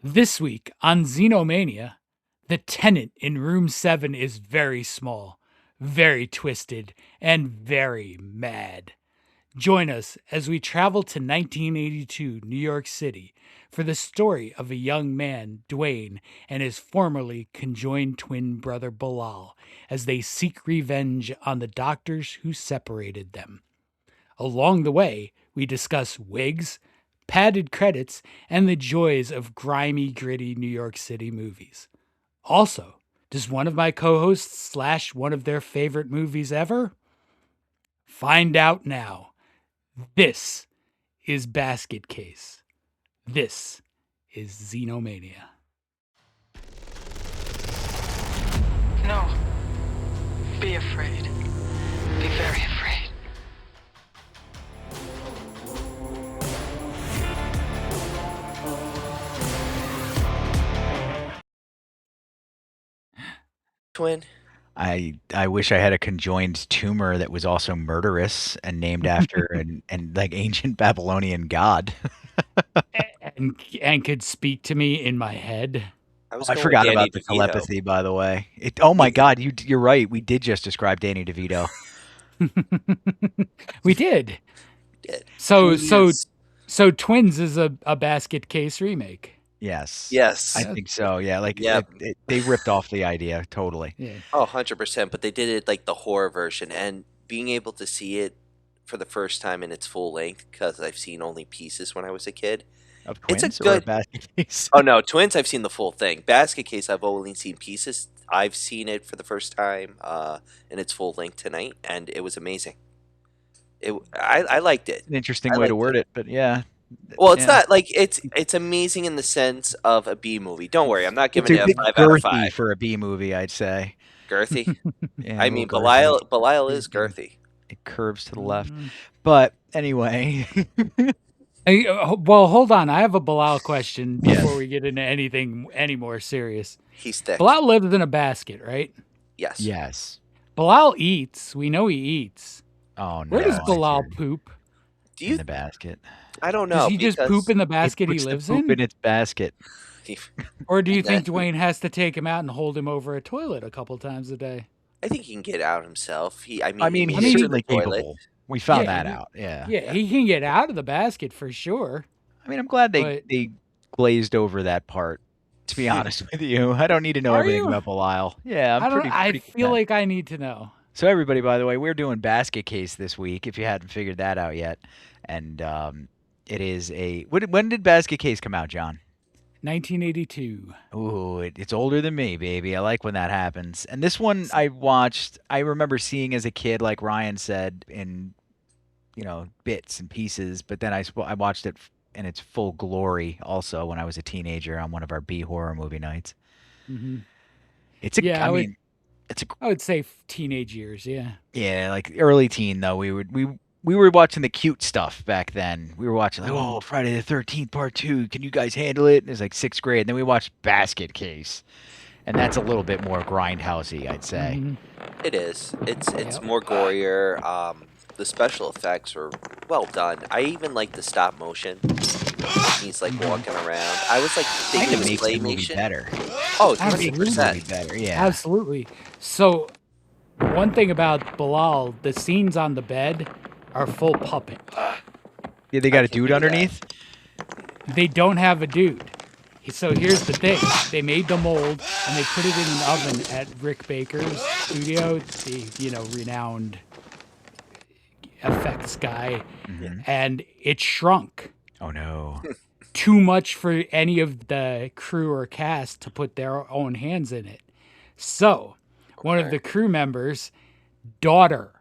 This week on Xenomania, the tenant in room 7 is very small, very twisted, and very mad. Join us as we travel to 1982 New York City for the story of a young man, Duane, and his formerly conjoined twin brother Belial as they seek revenge on the doctors who separated them. Along the way, we discuss wigs, padded credits, and the joys of grimy, gritty New York City movies. Also, does one of my co hosts slash one of their favorite movies ever? Find out now. This is Basket Case. This is Xenomania. No. Be afraid. Be very afraid. Twin. I wish I had a conjoined tumor that was also murderous and named after an like ancient Babylonian god. and could speak to me in my head. I forgot about the telepathy, by the way. Oh my God, you're right. We did just describe Danny DeVito. We did. So Twins is a Basket Case remake. Yes. Yes. I think so. Yeah. Like they ripped off the idea totally. Yeah. Oh, 100%. But they did it like the horror version, and being able to see it for the first time in its full length, because I've seen only pieces when I was a kid. Of Twins It's a good or Basket Case? Oh no, Twins I've seen the full thing. Basket Case I've only seen pieces. I've seen it for the first time in its full length tonight, and it was amazing. I liked it. An interesting way to word it, but yeah. Well, it's not like it's amazing in the sense of a B movie. Don't worry, I'm not giving it a 5 out of 5 for a B movie. I'd say girthy. Yeah, I mean, Belial is girthy. It curves to the left, but anyway. Well, hold on. I have a Belial question before we get into anything any more serious. He's thick. Belial lived in a basket, right? Yes. Yes. Belial eats. We know he eats. Oh no. Where does Belial poop? In the basket. I don't know. Does he just poop in the basket he lives in? Poop in its basket. Or do you think Duane has to take him out and hold him over a toilet a couple times a day? I think he can get out himself. I mean, he's certainly capable. We found that out. Yeah. Yeah, he can get out of the basket for sure. I mean, I'm glad they glazed over that part. To be honest with you, I don't need to know everything about Belial. Yeah, I feel like I need to know. So everybody, by the way, we're doing Basket Case this week. If you hadn't figured that out yet, and it is when did Basket Case come out, John? 1982. Ooh, it's older than me, baby. I like when that happens. And this one I watched. I remember seeing as a kid, like Ryan said, in bits and pieces. But then I watched it in its full glory also when I was a teenager on one of our B horror movie nights. Mm-hmm. I would say teenage years. Yeah. Yeah, like early teen though. We were watching the cute stuff back then. We were watching Friday the 13th Part 2. Can you guys handle it? And it was like 6th grade. And then we watched Basket Case. And that's a little bit more grindhousey, I'd say. Mm-hmm. It is. It's more gorier. The special effects are well done. I even like the stop motion. He's like walking around. I was like thinking it was claymation. Better. Oh, 100%. Better. Yeah. Absolutely. So one thing about Belial, the scenes on the bed are full puppet. Yeah, they got a dude underneath? They don't have a dude. So here's the thing. They made the mold and they put it in an oven at Rick Baker's studio, the renowned effects guy, and it shrunk. Oh no. Too much for any of the crew or cast to put their own hands in it. So one of the crew members' daughter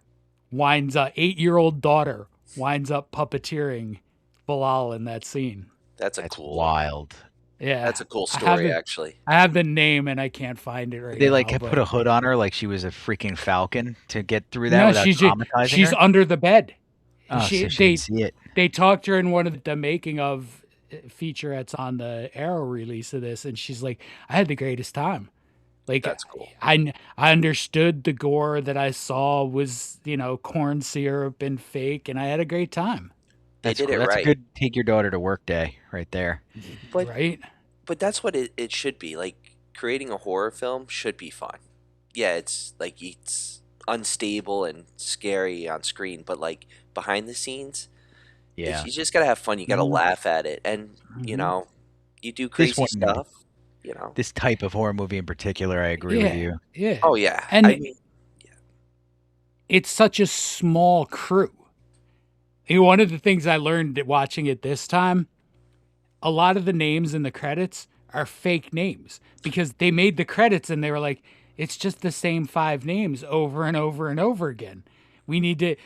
8-year-old daughter winds up puppeteering Belial in that scene. That's cool. Wild. Yeah, that's a cool story. Actually, I have the name and I can't find it right now. They put a hood on her like she was a freaking falcon to get through that. No, she's under the bed. Oh, so she didn't see it. They talked to her in one of the making of featurettes on the Arrow release of this, and she's like, "I had the greatest time. Like, that's cool. I understood the gore that I saw was corn syrup and fake, and I had a great time." They did it right. That's a good take your daughter to work day right there. But right? but that's what it should be. Like creating a horror film should be fun. Yeah, it's unstable and scary on screen, but like behind the scenes, Yeah. you just gotta have fun. You gotta Mhm. laugh at it, and Mhm. you do This crazy one, stuff. You know. this type of horror movie in particular, I agree with Yeah, you. yeah. Oh yeah, I And mean, it's such a small crew. One of the things I learned watching it this time, a lot of the names in the credits are fake names because they made the credits and they were like, it's just the same 5 names over and over and over again. We need to,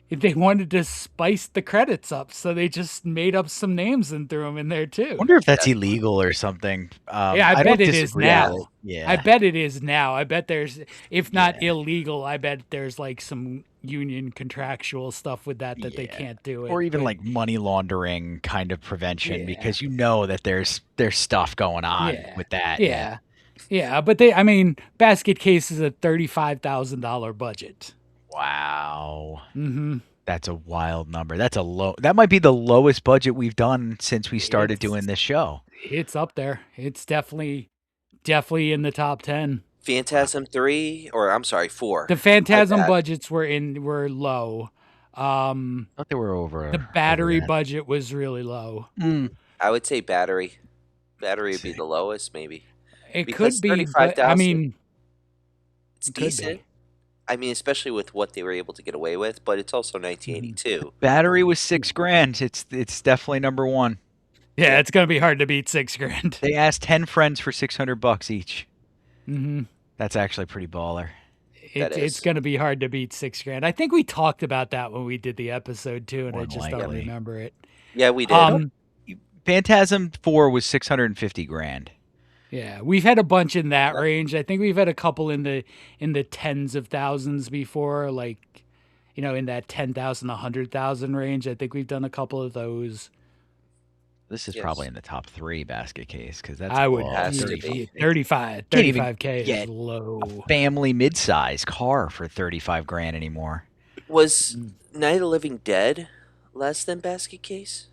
they wanted to spice the credits up, so they just made up some names and threw them in there I too. wonder if that's that's illegal or something. Yeah, I I bet don't it is disagree with now. it. I Yeah. bet it is now. I bet there's, if not Yeah. illegal, I bet there's like some union contractual stuff with that they Yeah. can't do it. Or even But like money laundering kind of prevention yeah, because you know that there's stuff going on yeah, with that. Yeah. yeah, yeah. But I mean, Basket Case is a $35,000 budget. Wow. Mm-hmm. That's a wild number. That might be the lowest budget we've done since we started It's doing this show. it's up there. It's definitely in the top 10. Wow. Phantasm 3, or I'm sorry, 4. The My Phantasm bad. budgets were low. I thought they were The over battery that. budget was really low. I would say battery. Battery Let's would be see. the lowest, maybe. It Because could be, but I 35,000, mean, it's it could decent. be. I mean, especially with what they were able to get away with, but it's also Mhm. 1982. Battery was $6,000. It's definitely number one. Yeah, Yeah. it's gonna be hard to beat $6,000. They asked 10 friends for $600 each. Mm-hmm. That's actually pretty baller. That It's is. gonna be hard to beat $6,000. I think we talked about that when we did the episode too, and More I than just don't likely. remember it. Yeah, we did. Phantasm 4 was $650,000. Yeah, we've had a bunch in that range. I think we've had a couple in the tens of thousands before, like in that 10,000, 100,000 range. I think we've done a couple of those. This is Yes. probably in the top 3 basket case because that's I would low. Has to 35. be. 35K is get low. Family mid-size car for $35,000 anymore. Was Mm. Night of the Living Dead less than Basket Case?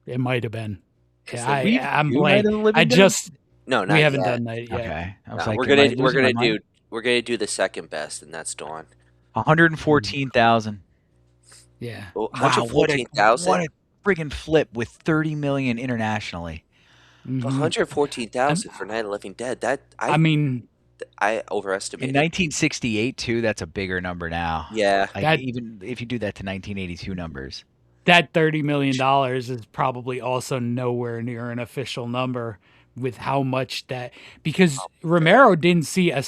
It might have been. 'Cause Yeah, the- I'm do Night blank. of the Living I Dead? just No, not we haven't yet. done that yet. Okay. I was No, like, we're am I gonna losing my mind? do the second best, and that's Dawn. 114,000. Yeah. Oh, Wow, what a 114,000. friggin' flip with 30 million internationally. Mhm. 114,000 for Night of the Living Dead. That I mean, I In overestimated. 1968 too, that's a bigger number now. Yeah, Like That- even if you do that to 1982 numbers. that $30 million is probably also nowhere near an official number with how much that, because Romero didn't see a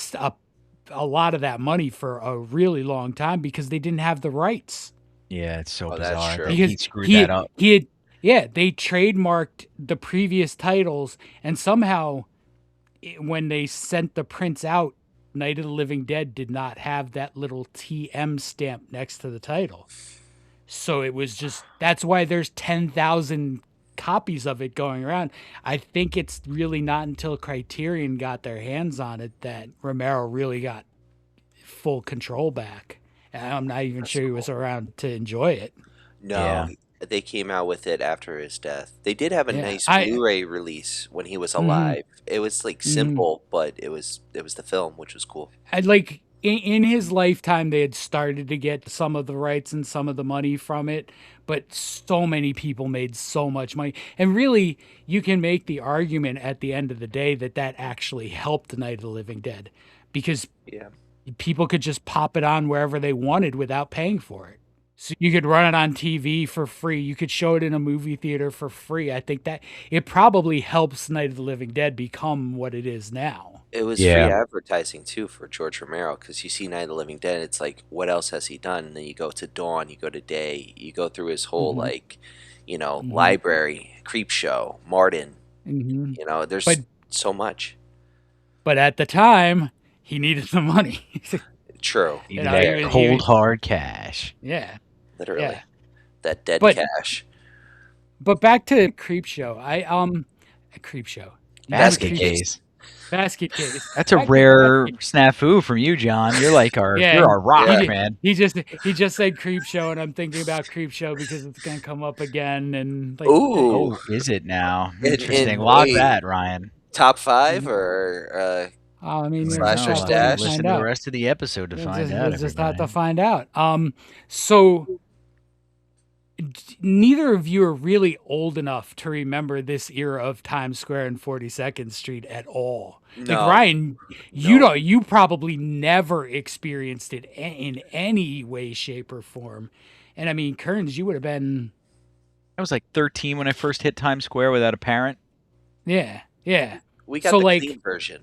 lot of that money for a really long time because they didn't have the rights. Yeah, it's so Oh, that's bizarre. true. Like, Because he screwed that up. they trademarked the previous titles, and somehow when they sent the prints out, Night of the Living Dead did not have that little TM stamp next to the title. So it was just, that's why there's 10,000 copies of it going around. I think it's really not until Criterion got their hands on it that Romero really got full control back. And I'm not even sure he was around to enjoy it. no, Yeah. they came out with it after his death. They did have a Yeah, nice I- Blu-ray release when he was Mhm. alive. It was like Mhm. simple, but it was the film, which was cool. I'd like in his lifetime they had started to get some of the rights and some of the money from it, but so many people made so much money, and really you can make the argument at the end of the day that actually helped Night of the Living Dead because Yeah. people could just pop it on wherever they wanted without paying for it. So you could run it on TV for free. You could show it in a movie theater for free. I think that it probably helps Night of the Living Dead become what it is now. It was Yeah. free advertising too for George Romero because you see Night of the Living Dead, it's like, what else has he done? And then you go to Dawn, you go to Day, you go through his whole Mhm. Mhm. library, Creep Show, Martin. Mhm. There's But- so much. But at the time, he needed the money. True, He You did know, that he was- cold hard cash. yeah. literally. Yeah. That dead But- cash. But back to Creep Show. Creep Show. Basket Creep- case. Basket case. That's a rare snafu from you, John. You're like you're our rock, man. He just said creep show, and I'm thinking about creep show because it's gonna come up again. And like, Ooh. Oh, is it now? And Interesting. Log wait, that, Ryan. top 5 or I mean, I you'll Slash just or have know. to stash? Listen find to the out. rest of the episode to find out. We'll just have to Everybody. find out. So neither of you are really old enough to remember this era of Times Square and 42nd Street at all. Like No. Ryan, you No. don't. You probably never experienced it in any way, shape, or form. And I mean, Kearns, you would have been. I was like 13 when I first hit Times Square without a parent. Yeah. We got So, the like- clean version.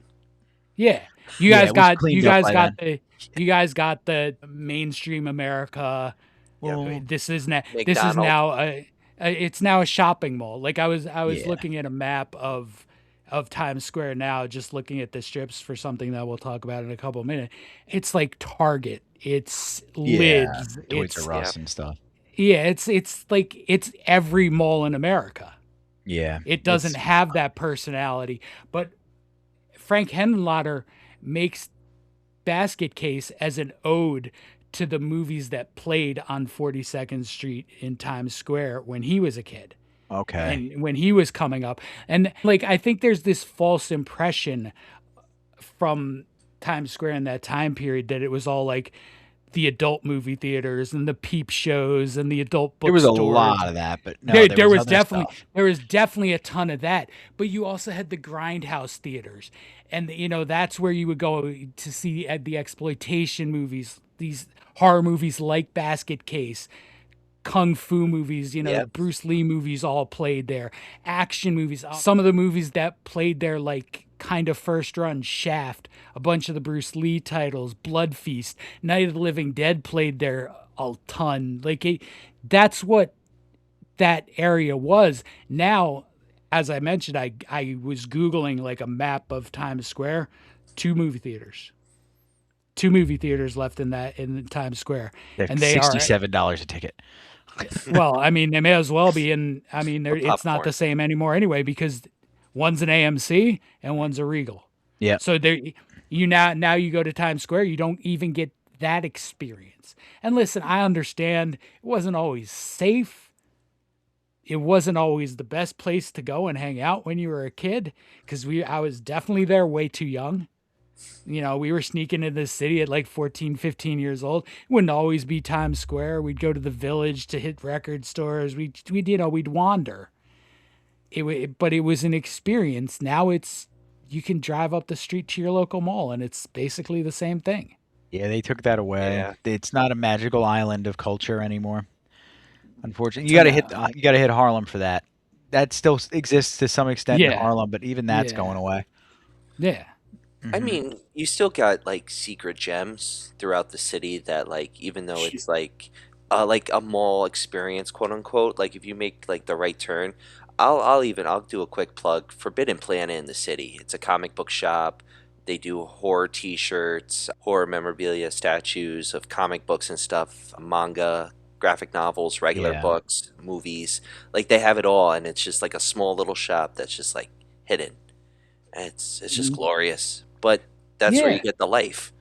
Yeah. You Yeah, guys it was got cleaned you up guys by got you guys got the mainstream America. Well, This is now McDonald's. it's now a shopping mall. Like I was Yeah. looking at a map of Times Square now, just looking at the strips for something that we'll talk about in a couple of minutes. It's like Target, it's Lids, Toys it's R Us and stuff. it's like it's every mall in America. Yeah. It doesn't have that personality, but Frank Henenlotter makes Basket Case as an ode to the movies that played on 42nd Street in Times Square when he was a kid Okay. and when he was coming up. And like, I think there's this false impression from Times Square in that time period that it was all like the adult movie theaters and the peep shows and the adult There was a bookstores. lot of that, but no, there was other definitely stuff. there was definitely a ton of that, but you also had the grindhouse theaters, and that's where you would go to see the exploitation movies, these horror movies like Basket Case, kung fu movies, Yep. Bruce Lee movies all played there, action movies. Some of the movies that played there, like kind of first run, Shaft, a bunch of the Bruce Lee titles, Blood Feast, Night of the Living Dead played there a ton. Like that's what that area was. Now, as I mentioned, I was Googling like a map of Times Square, two movie theaters left in Times Square, and they are $67 a ticket. well, I mean, they may as well be in. I mean, it's not popcorn. the same anymore anyway because one's an AMC and one's a Regal. Yeah. So there, now you go to Times Square, you don't even get that experience. And listen, I understand it wasn't always safe. It wasn't always the best place to go and hang out when you were a kid because I was definitely there way too young. We were sneaking into the city at like 14, 15 years old. It wouldn't always be Times Square. We'd go to the Village to hit record stores. We'd wander. But it was an experience. Now you can drive up the street to your local mall and it's basically the same thing. Yeah, they took that away. Yeah. It's not a magical island of culture anymore. Unfortunately, you got to hit Harlem for that. That still exists to some extent in Yeah. Harlem, but even that's Yeah. going away. Yeah. I mean, you still got like secret gems throughout the city that like even though it's like a mall experience, quote unquote, like if you make like the right turn, I'll do a quick plug. Forbidden Planet in the city. It's a comic book shop. They do horror t-shirts, horror memorabilia, statues of comic books and stuff, manga, graphic novels, regular Yeah. books, movies. Like they have it all and it's just like a small little shop that's just like hidden. And it's just glorious. But that's where Yeah. you get the life.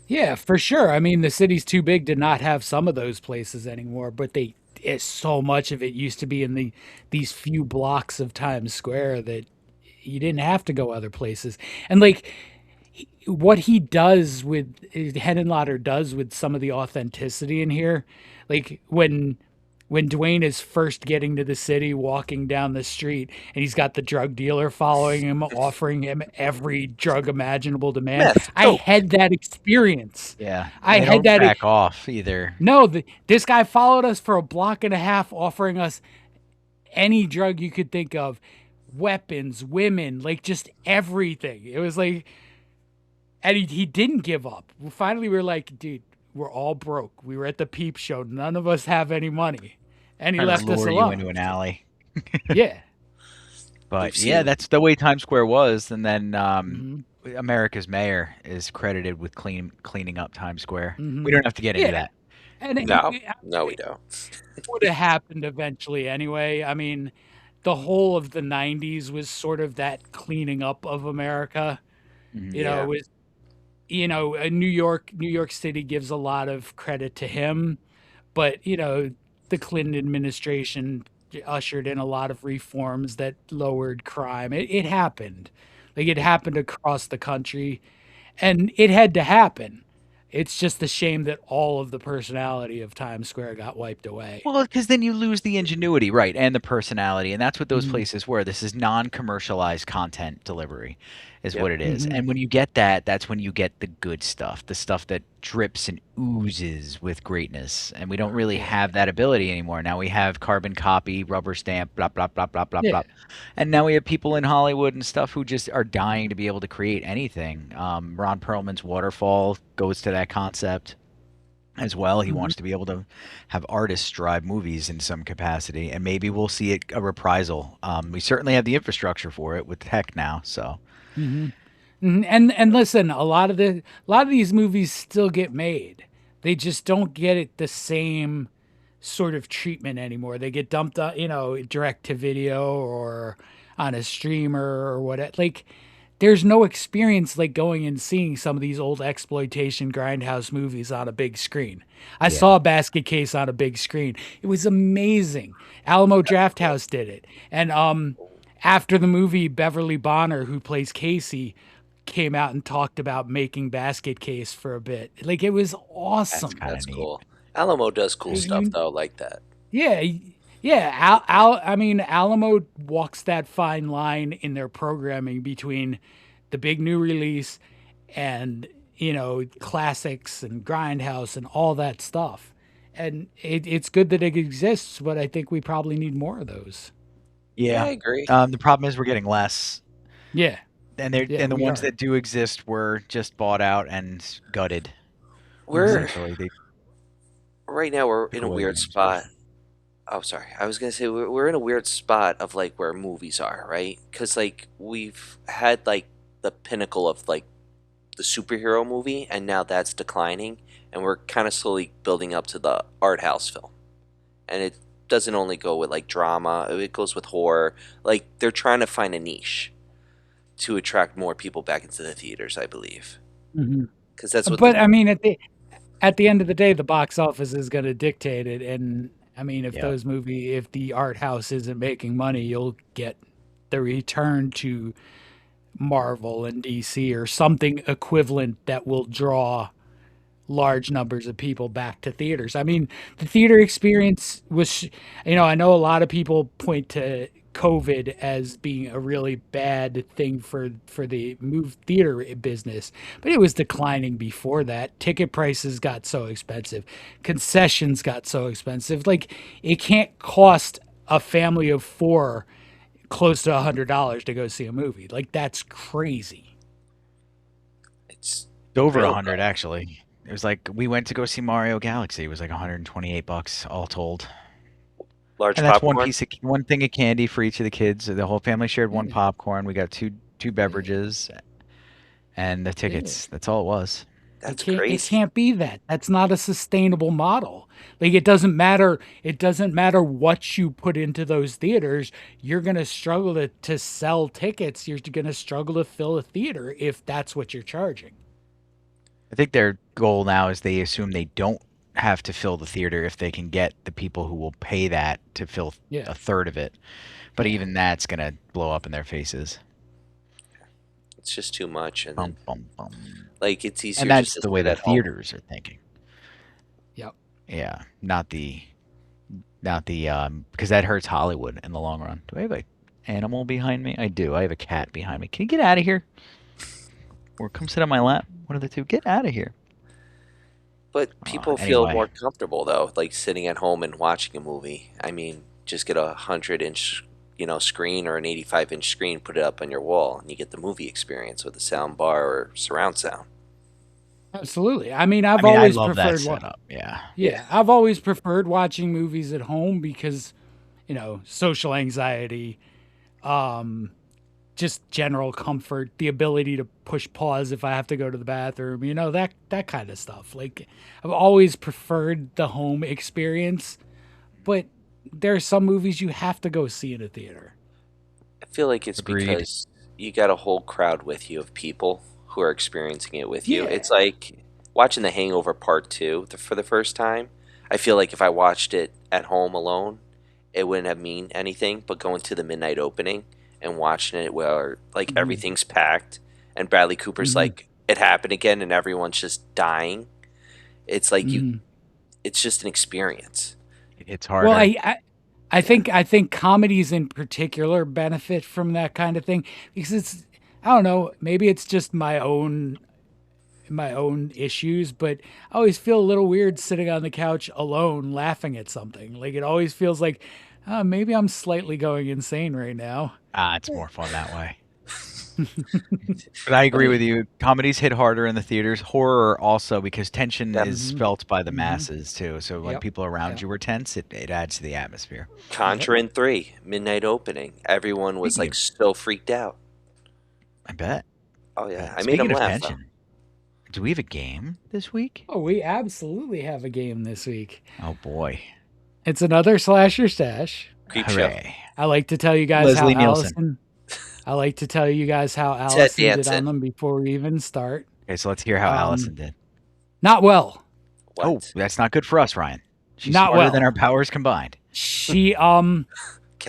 Yeah, for sure. I mean, the city's too big to not have some of those places anymore, but so much of it used to be in these few blocks of Times Square that you didn't have to go other places. And like what he does with Henenlotter does with some of the authenticity in here, like when Duane is first getting to the city, walking down the street, and he's got the drug dealer following him, offering him every drug imaginable to man. Meth, I dope. had that experience. Yeah. I They had don't that- back off either. No, this guy followed us for a block and a half, offering us any drug you could think of, weapons, women, like just everything. It was like, and he didn't give up. Finally, we were like, dude, we're all broke. We were at the peep show. None of us have any money. And he Trying to left us lure you alone. into an alley. Yeah. But We've yeah, seen- that's the way Times Square was. And then Mhm. America's mayor is credited with cleaning up Times Square. Mhm. We don't have to get into Yeah. that. And No, we don't. it would have happened eventually anyway. I mean, the whole of the 90s was sort of that cleaning up of America. Mhm. You know, it Yeah. was, New York City gives a lot of credit to him, but, the Clinton administration ushered in a lot of reforms that lowered crime. It happened. Like it happened across the country and it had to happen. It's just a shame that all of the personality of Times Square got wiped away. Well, because then you lose the ingenuity, right, and the personality, and that's what those Mhm. places were. This is non-commercialized content delivery, is Yep. what it is. Mhm. And when you get that, that's when you get the good stuff, the stuff that drips and oozes with greatness. And we don't really Yeah. have that ability anymore. Now we have carbon copy, rubber stamp, blah blah blah blah blah Yeah. blah. And now we have people in Hollywood and stuff who just are dying to be able to create anything. Ron Perlman's Waterfall goes to that concept as well. He Mhm. wants to be able to have artists drive movies in some capacity, and maybe we'll see it a reprisal. We certainly have the infrastructure for it with tech now. So Mhm. Mhm. And listen, a lot of these movies still get made. They just don't get it the same sort of treatment anymore. They get dumped on, direct to video or on a streamer or what. Like, there's no experience like going and seeing some of these old exploitation grindhouse movies on a big screen. I yeah, saw a Basket Case on a big screen. It was amazing. Alamo Drafthouse did it, and after the movie, Beverly Bonner, who plays Casey, came out and talked about making Basket Case for a bit. Like it was that's awesome. kind of That's neat. cool. Alamo does cool stuff You, though, like that. yeah, yeah. I mean, Alamo walks that fine line in their programming between the big new release and classics and grindhouse and all that stuff. And it's good that it exists, but I think we probably need more of those. Yeah, Yeah. I agree. The problem is we're getting less, Yeah, yeah, and the we ones are. that do exist were just bought out and gutted. Hmm. We're Essentially, they right now we're took in a away the weird industry. spot. Oh, sorry. I was gonna say we're in a weird spot of like where movies are, right? Because like we've had like the pinnacle of like the superhero movie, and now that's declining, and we're kind of slowly building up to the art house film. And it doesn't only go with like drama; it goes with horror. Like they're trying to find a niche to attract more people back into the theaters, I believe, Hmm. because that's what the But I mean, at the end of the day, the box office is going to dictate it. And I mean, Yeah. if the art house isn't making money, you'll get the return to Marvel and DC or something equivalent that will draw large numbers of people back to theaters. I mean, the theater experience was, I know a lot of people point to COVID as being a really bad thing for the move theater business, but it was declining before that. Ticket prices got so expensive, concessions got so expensive. Like it can't cost a family of four close to $100 to go see a movie. Like that's crazy. it's It's over real 100 though. actually. It was like we went to go see Mario Galaxy. It was like 128 bucks all told. Large And that's popcorn. one thing of candy for each of the kids. The whole family shared one Yeah, popcorn. We got two yeah, beverages and the yeah. tickets. That's all it was. That's It crazy. can't be that. That's not a sustainable model. Like it doesn't matter what you put into those theaters, you're going to struggle to sell tickets. You're going to struggle to fill a theater if that's what you're charging. I think their goal now is they assume they don't have to fill the theater if they can get the people who will pay that to fill Yeah. a third of it. But Yeah. even that's gonna blow up in their faces. It's just too much, and then Bum, bum, bum. like it's And easier just that's to the way sit the at home. theaters are thinking. Yep. Yeah, not the because that hurts Hollywood in the long run. Do I have a animal behind me? I do. I have a cat behind me. Can you get out of here? Or come sit on my lap? One of the two. Get out of here. But people feel more Anyway, comfortable though, like sitting at home and watching a movie. I mean, just get a 100-inch, screen or an 85-inch screen, put it up on your wall, and you get the movie experience with a sound bar or surround sound. Absolutely. I mean, I mean, I love that setup. Yeah. Yeah, yeah, I've always preferred watching movies at home because, social anxiety, um just general comfort, the ability to push pause if I have to go to the bathroom, that kind of stuff. Like I've always preferred the home experience, but there are some movies you have to go see in a theater. I feel like it's Agreed. because you got a whole crowd with you of people who are experiencing it with you. Yeah. It's like watching The Hangover Part 2 for the first time. I feel like if I watched it at home alone, it wouldn't have mean anything, but going to the midnight opening and watching it where like Mhm. everything's packed and Bradley Cooper's Mhm. like it happened again and everyone's just dying. It's like Mhm. it's just an experience. It's harder. Well, I think comedies in particular benefit from that kind of thing because it's, I don't know, maybe it's just my own issues, but I always feel a little weird sitting on the couch alone laughing at something. Like it always feels like maybe I'm slightly going insane right now. It's more fun that way. But I agree with you. Comedies hit harder in the theaters. Horror also, because tension is Mhm. felt by the Mhm. masses too. So when Yep. people around Yep. you are tense, it adds to the atmosphere. Conjuring 3, midnight opening. Everyone was Speaking like of- so freaked out. I bet. Oh yeah, I made Speaking them of laugh though. tension, do we have a game this week? Oh, we absolutely have a game this week. Oh boy. It's another slasher stash. Creep show. Hooray. I like to tell you guys Leslie how Nielsen. Allison. I like to tell you guys how Ted Allison did Danson. on them before we even start. Okay, so let's hear how Allison did. Not well. What? Oh, that's not good for us, Ryan. She's Not smarter than well. our powers combined. She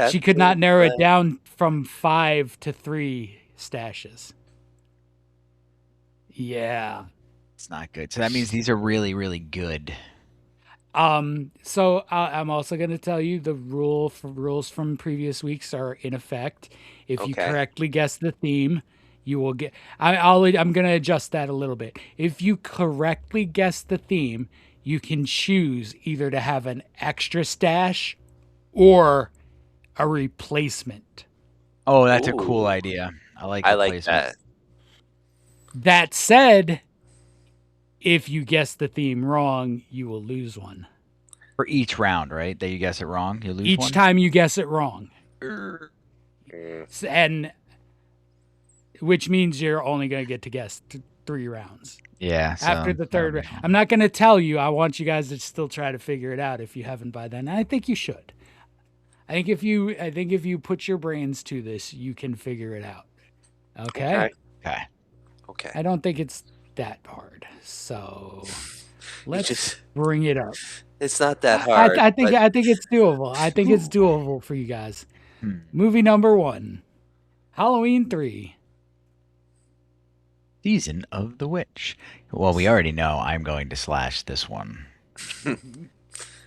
she could not narrow it down from 5 to 3 stashes. Yeah. It's not good. So that means these are really, really good. So I'm also going to tell you the rules from previous weeks are in effect. If you Okay. correctly guess the theme, you will get. I'm going to adjust that a little bit. If you correctly guess the theme, you can choose either to have an extra stash or a replacement. Oh, that's a cool Ooh. idea. I like I like replacements. that. That said, if you guess the theme wrong, you will lose one. For each round, right? That you guess it wrong, you lose Each one? time you guess it wrong. Mm. And which means you're only going to get to guess 3 rounds. Yeah. So After the third that'll be round. fun. I'm not going to tell you. I want you guys to still try to figure it out if you haven't by then. And I think you should. I think if you put your brains to this, you can figure it out. Okay? Okay. Okay. I don't think it's that hard. So let's just- bring it up. It's not that hard. I think but it's doable. I think it's doable for you guys. Movie number 1. Halloween 3. Season of the Witch. Well, we already know I'm going to slash this one.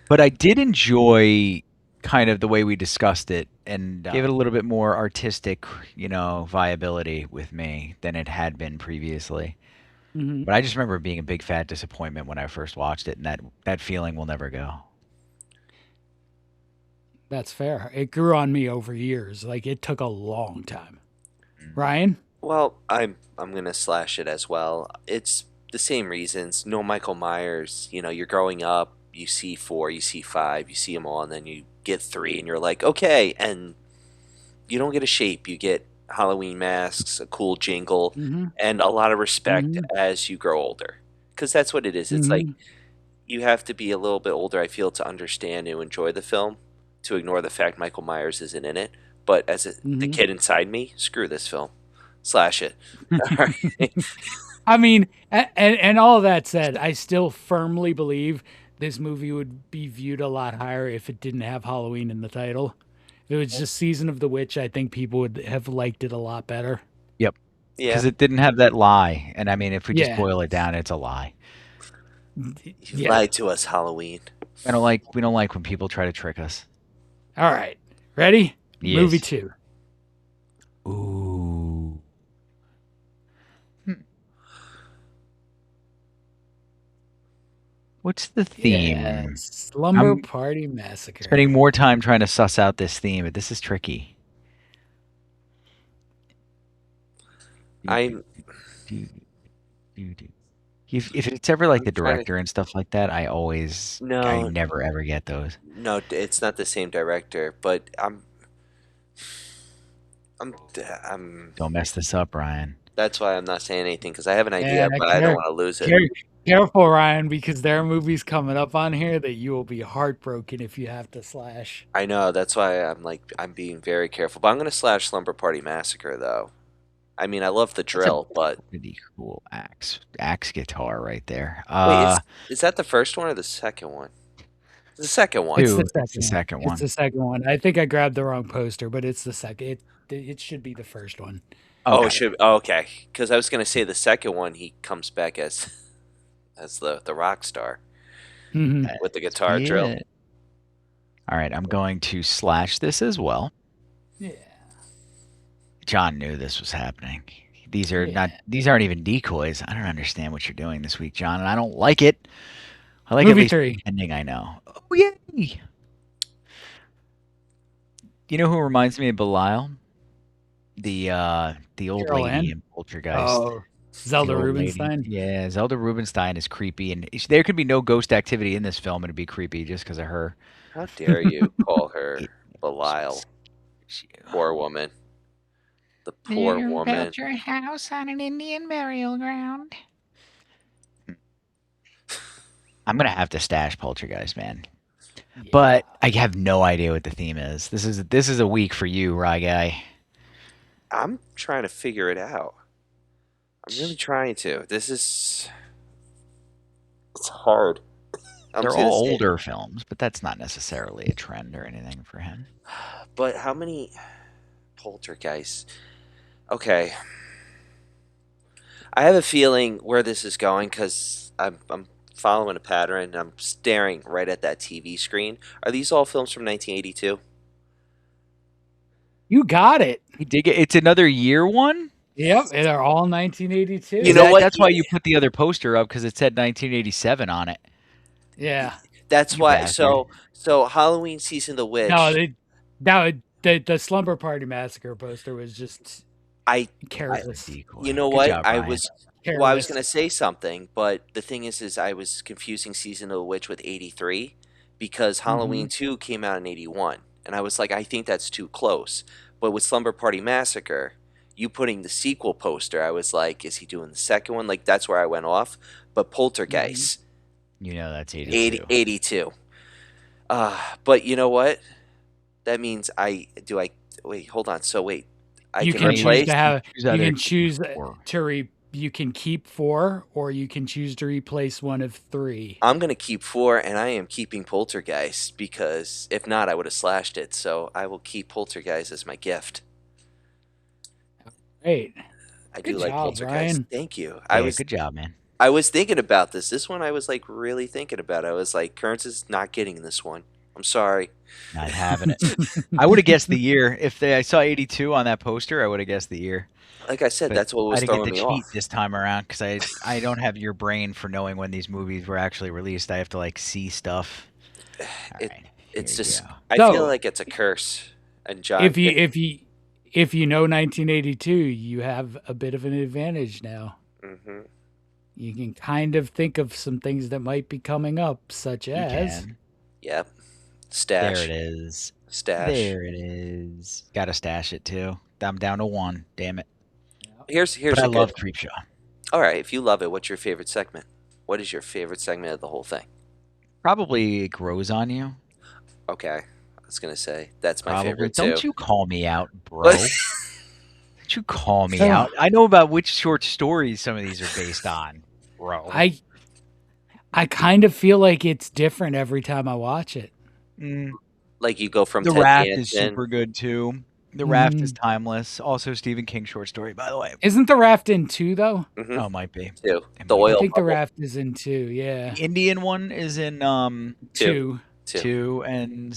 But I did enjoy kind of the way we discussed it and gave it a little bit more artistic, viability with me than it had been previously. Mhm. But I just remember it being a big fat disappointment when I first watched it, and that feeling will never go. That's fair. It grew on me over years. Like it took a long time. Ryan? Well, I'm gonna slash it as well. It's the same reasons. No Michael Myers. You're growing up. You see 4, you see 5, you see them all, and then you get 3, and you're like, okay. And you don't get a shape. You get Halloween masks, a cool jingle, Mhm. and a lot of respect Mhm. as you grow older. Because that's what it is. It's like Mhm. you have to be a little bit older, I feel, to understand and enjoy the film, to ignore the fact Michael Myers isn't in it. But as the Mhm. kid inside me, screw this film. Slash it. All right. I mean, and all that said, I still firmly believe this movie would be viewed a lot higher if it didn't have Halloween in the title. If it was just Season of the Witch, I think people would have liked it a lot better. Yep. Yeah, Because it didn't have that lie. And I mean, if we just Yeah. boil it down, it's a lie. you Yeah. lied to us, Halloween. We don't like when people try to trick us. All right. Ready? Yes. Movie 2. Ooh. What's the theme? Yeah, Slumber I'm Party Massacre. Spending more time trying to suss out this theme, but this is tricky. I'm If it's ever like the trying to- director and stuff like that, I No. never ever get those. no, it's not the same director, but I'm Don't mess this up, Ryan. that's why I'm not saying anything because I have an idea, Yeah, but I don't want to lose it. Careful, Ryan, because there are movies coming up on here that you will be heartbroken if you have to slash. I know, that's why I'm being very careful. But I'm gonna slash Slumber Party Massacre though. I mean, I love the That's a drill, but pretty cool axe guitar right there. wait, is that the first one or the second one? The second one. It's the It's the second one. second one. It's the second one. I think I grabbed the wrong poster, but it's the second. It should be the first one. Oh, Okay. it should. Oh, okay, because I was gonna say the second one he comes back as the rock star Mhm. with the guitar drill. Yeah. All right, I'm going to slash this as well. Yeah. John knew this was happening. These are Yeah. these aren't even decoys. I don't understand what you're doing this week, John, and I don't like it. I like Movie at least 3. pretending I know. Oh yay! You know who reminds me of Belial? The old Carol lady Ann? in Poltergeist. Oh, Zelda The old lady. Rubinstein. Yeah, Zelda Rubinstein is creepy, and there could be no ghost activity in this film, and it'd be creepy just because of her. How dare you call her It- Belial? She- Poor woman. The poor woman. your house on an Indian burial ground. I'm gonna have to stash Poltergeist, man. Yeah. But I have no idea what the theme is. This is a week for you, Rye Guy. I'm trying to figure it out. I'm really trying to. It's hard. They're all older films, but that's not necessarily a trend or anything for him. But how many Poltergeists? Okay. I have a feeling where this is going because I'm following a pattern and I'm staring right at that TV screen. Are these all films from 1982? You got it. You dig it? It's another year one? Yep, and they're all 1982. You know what? That's why you put the other poster up because it said 1987 on it. Yeah. That's You why. bastard. So Halloween Season of the Witch. No, the Slumber Party Massacre poster was just careless. You know Good what? job, I Ryan. was Careless. well, I was gonna say something, but the thing is I was confusing Season of the Witch with 83 because Halloween 2 came out in 81, and I was like, I think that's too close. But with Slumber Party Massacre, you putting the sequel poster, I was like, is he doing the second one? Like that's where I went off. But Poltergeist, You know that's 82. 82. But you know what? That means wait, hold on. So wait, You can can choose replace. to have. Choose You either can choose or. You can keep 4, or you can choose to replace one of 3. I'm gonna keep 4, and I am keeping Poltergeist because if not, I would have slashed it. So I will keep Poltergeist as my gift. Great. I Good do like job, Poltergeist. Ryan. Thank you. Yeah, good job, man. I was thinking about this. This one I was like really thinking about. I was like, Kearns is not getting this one. I'm sorry. Not having it. I would have guessed the year. If I saw 82 on that poster, I would have guessed the year. Like I said, But that's what was I didn't throwing get me to cheat off. this time around because I don't have your brain for knowing when these movies were actually released. I have to like see stuff. All It- right, It's here you just go. I So- feel like it's a curse. And John, If you know 1982, you have a bit of an advantage now. hmm You can kind of think of some things that might be coming up, such You as can. Yep, stash. There it is. Stash. There it is. Got to stash it too. I'm down to 1. Damn it. Here's But I a good love one. Creepshow. All right, if you love it, what's your favorite segment? What is your favorite segment of the whole thing? Probably It Grows on You. Okay, I was gonna say that's my Probably. favorite Don't too. you call me out, bro. But- Don't you call me So- out. I know about which short stories some of these are based on, bro. I kind of feel like it's different every time I watch it. Like you go from The Ted Raft is Danson. super good too. The Raft is timeless. Also Stephen King short story, by the way. Isn't the Raft in 2 though? Mhm, Oh, might be. too. It The might oil I think the bubble, Raft is in 2. Yeah, The Indian one is in 2. too. 2, and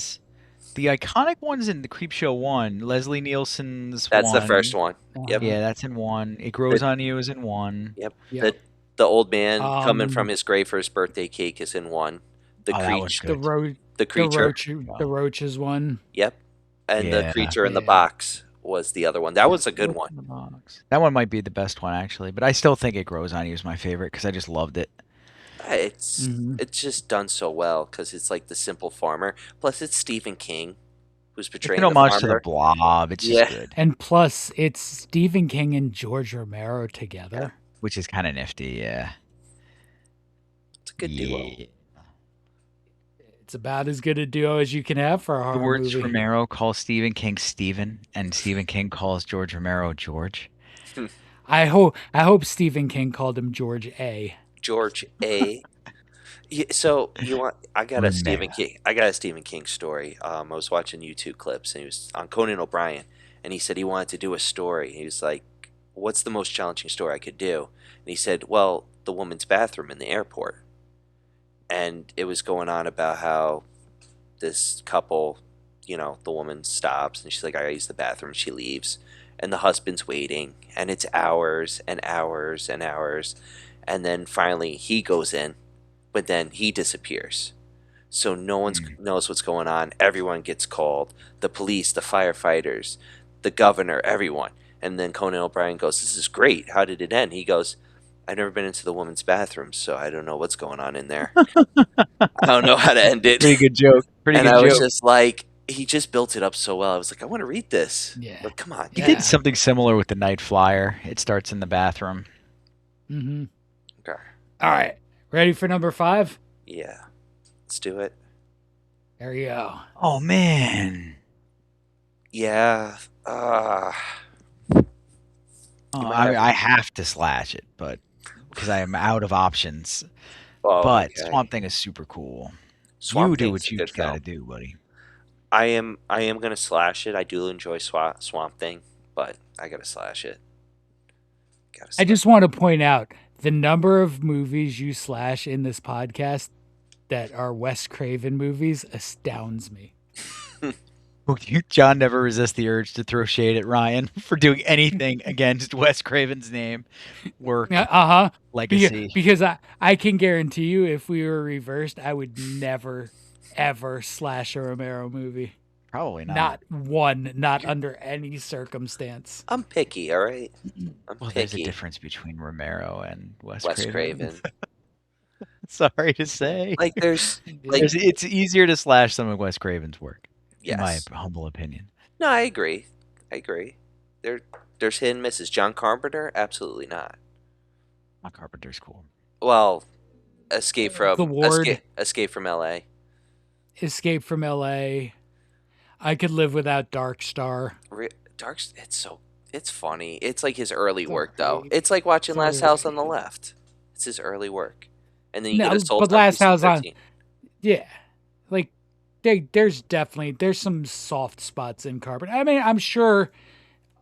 the iconic one's in the Creepshow 1. Leslie Nielsen's That's the 1. first one. Yep. Yeah, that's in 1. It Grows on You is in 1. Yep. Yep. The old man coming from Um, his grave for his birthday cake is in 1. The Oh, that was creature. The good. roach, The creature. the roaches one. Yep. And the Yeah. creature in the Yeah. box was the other one. That was a good one. The box. That one might be the best one actually, but I still think It Grows on You is my favorite because I just loved it. It's Mhm. it's just done so well because it's like the simple farmer. Plus, it's Stephen King who's It's portraying an the homage to farmer. the Blob. It's Yeah. just good, And plus, it's Stephen King and George Romero together. which is kind of nifty. Yeah. good duo. Yeah. It's about as good a duo as you can have for a horror George movie. Romero calls Stephen King Stephen, and Stephen King calls George Romero George. I hope Stephen King called him George A. George A. So you want? I got a Stephen Romero. King. I got a Stephen King story. I was watching YouTube clips, and he was on Conan O'Brien, and he said he wanted to do a story. He was like, "What's the most challenging story I could do?" And he said, "Well, the woman's bathroom in the airport." And it was going on about how this couple, the woman stops and she's like, "I gotta use the bathroom." She leaves, and the husband's waiting, and it's hours and hours and hours, and then finally he goes in, but then he disappears. So no one knows what's going on. Everyone gets called: the police, the firefighters, the governor, everyone. And then Conan O'Brien goes, "This is great. How did it end?" He goes, "I've never been into the woman's bathroom, so I don't know what's going on in there. I don't know how to end it." Pretty good joke. Pretty And good I was joke. just like, he just built it up so well. I was like, I want to read this. Yeah. Like, come on. He Yeah. did something similar with the Night Flyer. It starts in the bathroom. Mm-hmm. Okay. All right. Ready for number 5? Yeah. Let's do it. There you go. Oh man. Yeah. I have to slash it, but because I am out of options. Oh, But okay. Swamp Thing is super cool. Swamp You do Thing's what a you good gotta film. do, buddy. I am gonna slash it. I do enjoy Swamp Thing, but I gotta slash it. I just want to point out the number of movies you slash in this podcast that are Wes Craven movies astounds me. John never resists the urge to throw shade at Ryan for doing anything against Wes Craven's name, work, legacy. Because I can guarantee you, if we were reversed, I would never, ever slash a Romero movie. Probably not. Not one, not under any circumstance. I'm picky, all right? I'm Well, picky. there's a difference between Romero and Wes Craven. Sorry to say. Like, there's it's easier to slash some of Wes Craven's work, in my yes. humble opinion. No, I agree. There's hit and misses. John Carpenter, absolutely not. John Carpenter's cool. Well, Escape from The Ward. Escape from L.A. Escape from L.A. I could live without Dark Star. It's funny. It's like his early work, though. Alright. It's like watching It's Last alright. House on the Left. It's his early work, and then you No, get a Soul but Last House on- PC-13. Yeah, like there's some soft spots in Carpenter. I mean, I'm sure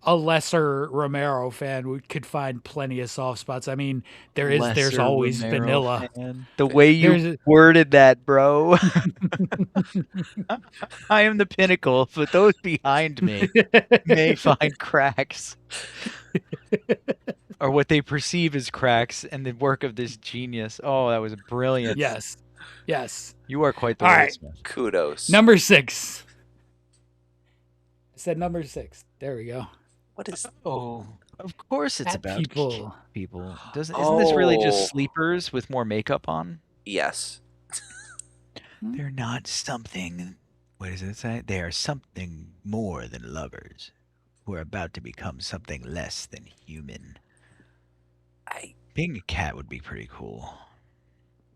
a lesser Romero fan could find plenty of soft spots. I mean, there's Lesser always Romero vanilla. fan. The way you There's- worded that, bro. I am the pinnacle, but those behind me may find cracks. Or what they perceive as cracks in the work of this genius. Oh, that was brilliant. Yes. You are quite the All right. wordsmith. Kudos. Number 6. I said number 6. There we go. What is? Oh, of course it's Cat about people. people. Isn't this really Oh. just sleepers with more makeup on? Yes. They're not something. What does it say? They are something more than lovers who are about to become something less than human. Being a cat would be pretty cool.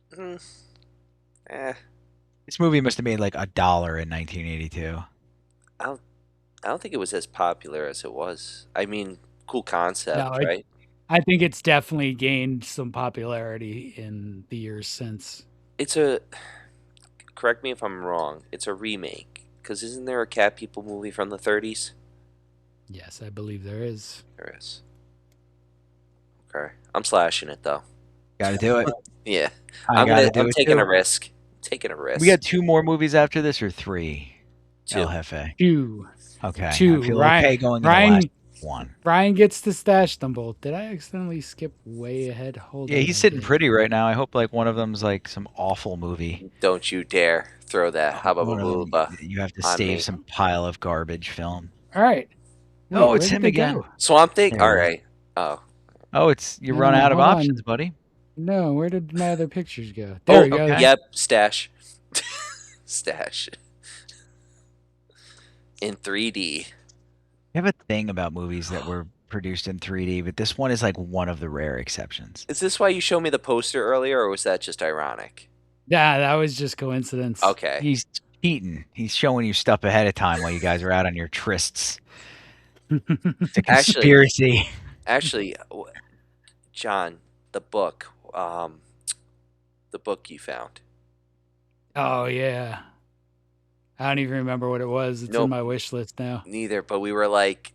This movie must have made like $1 in 1982. I don't think it was as popular as it was. I mean, cool concept, No, right? I think it's definitely gained some popularity in the years since. Correct me if I'm wrong, it's a remake. Because isn't there a Cat People movie from the 30s? Yes, I believe there is. There is. Okay. I'm slashing it, though. Gotta do it. Yeah. I I'm gotta do it taking too. a risk. Taking a risk. We got 2 more movies after this, or 3? 2. El Jefe. 2. Okay. 2. I feel Ryan, okay going to Ryan, the last one. Ryan gets to stash them both. Did I accidentally skip way ahead? Hold on. Yeah, he's I sitting did. pretty right now. I hope like one of them's like some awful movie. Don't you dare throw that One of them, hubba you have to on save me. some pile of garbage film. All right. Oh, Wait, it's where him did they again. go? Swamp Thing? There we go. Alright. Oh. Oh, you No, run out of hold on. options, buddy. No, where did my other pictures go? There we go. okay. Yep. Stash. Stash. In 3D. I have a thing about movies that were produced in 3D, but this one is like one of the rare exceptions. Is this why you showed me the poster earlier, or was that just ironic? Yeah, that was just coincidence. Okay. He's cheating. He's showing you stuff ahead of time while you guys are out on your trysts. It's a conspiracy. Actually, John, the book you found. Oh yeah. I don't even remember what it was. It's Nope. in my wish list now. Neither, but we were like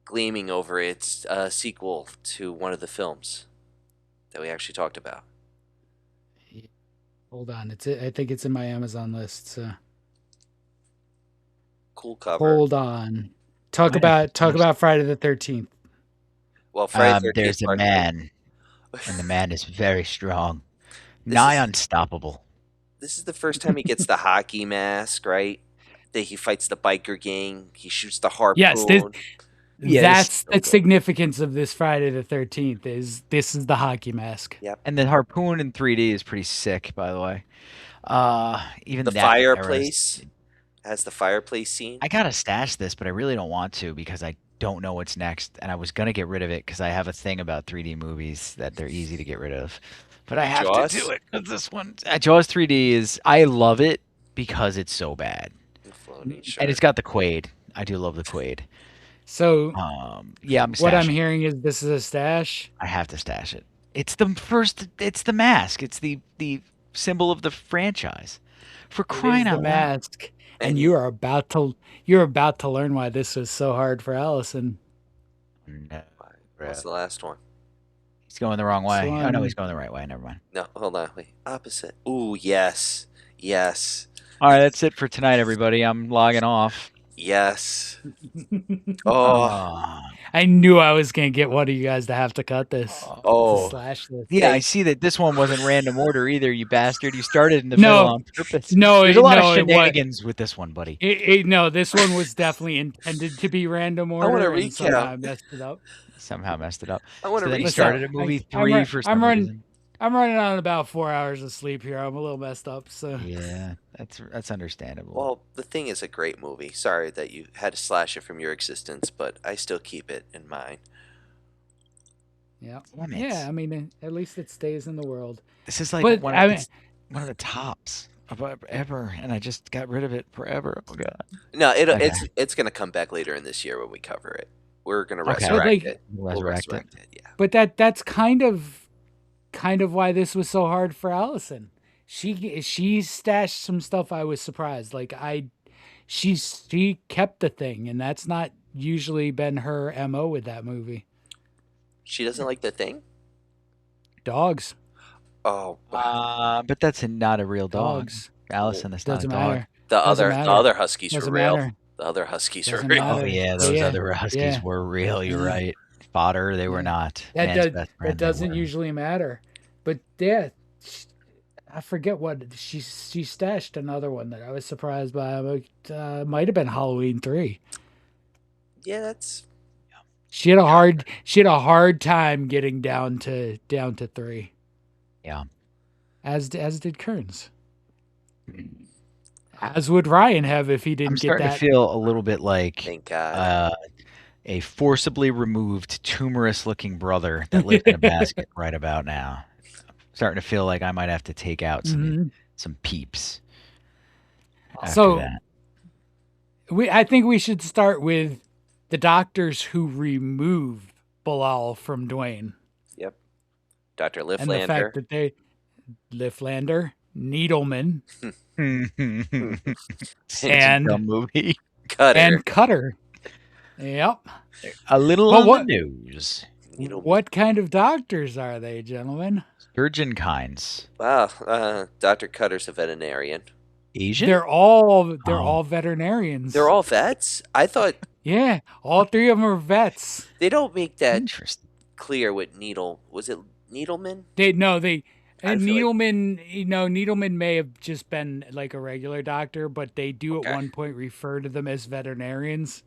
gleaming over its sequel to one of the films that we actually talked about. Hold on, I think it's in my Amazon list. So. Cool cover. Hold on. Talk about Friday the 13th. Well, Friday the 13th. There's a man, and the man is very strong, nigh unstoppable. This is the first time he gets the hockey mask, right? That he fights the biker gang. He shoots the harpoon. Yes, that's the significance of this Friday the 13th. This is the hockey mask. Yep. And the harpoon in 3D is pretty sick, by the way. Even the fireplace has the fireplace scene. I gotta stash this, but I really don't want to because I don't know what's next, and I was gonna get rid of it because I have a thing about 3D movies that they're easy to get rid of. But I have to do it because this one, Jaws 3D is. I love it because it's so bad, and it's got the Quaid. I do love the Quaid. So, yeah, I'm what I'm hearing is this is a stash. I have to stash it. It's the first. It's the mask. It's the symbol of the franchise. For crying out loud! Mask, and you're about to learn why this was so hard for Allison. No, what's the last one? He's going the wrong way. Oh no, he's going the right way. Never mind. No, hold on. Wait, opposite. Ooh, yes. All right, that's it for tonight, everybody. I'm logging off. Yes. Oh. I knew I was going to get one of you guys to have to cut this. Oh. Slash this. Yeah, I see that this one wasn't random order either, you bastard. You started in the middle on purpose. No, there's a lot of shenanigans with this one, buddy. No, this one was definitely intended to be random order. I want to recap. Somehow messed it up. I want to recap. You started at movie 3 for some reason. I'm running on about 4 hours of sleep here. I'm a little messed up. So yeah, that's understandable. Well, The Thing is a great movie. Sorry that you had to slash it from your existence, but I still keep it in mind. Yeah, yeah. I mean, at least it stays in the world. This is like one of the tops of ever, and I just got rid of it forever. Oh god. No, it's gonna come back later in this year when we cover it. We're gonna resurrect it. We'll resurrect it. Yeah. But that's kind of why this was so hard for Allison. She stashed some stuff. I was surprised. Like she kept the Thing, and that's not usually been her MO with that movie. She doesn't like The Thing? Dogs. Oh, but that's not a real dog. Allison, that's not a dog. The other huskies were real. The other huskies were real. Oh yeah, those other huskies were real. You're right. Fodder, they were not. That doesn't usually matter. But yeah, I forget what she stashed another one that I was surprised by. Might have been Halloween 3. Yeah, that's. She had a hard time getting down to 3. Yeah. As did Kearns. As would Ryan have if he didn't get that. I'm starting to feel a little bit like thank God. A forcibly removed, tumorous-looking brother that lived in a basket right about now. I'm starting to feel like I might have to take out some peeps. So that. I think we should start with the doctors who removed Belial from Duane. Yep. Dr. Lifflander. And the fact that Lifflander, Needleman, and a movie. Cutter. Yep. A little on the nose. What kind of doctors are they, gentlemen? Surgeon kinds. Wow. Dr. Cutter's a veterinarian. Asian? They're all veterinarians. They're all vets? I thought. Yeah, all 3 of them are vets. They don't make that clear with Was it Needleman? Needleman may have just been like a regular doctor, but they do at one point refer to them as veterinarians.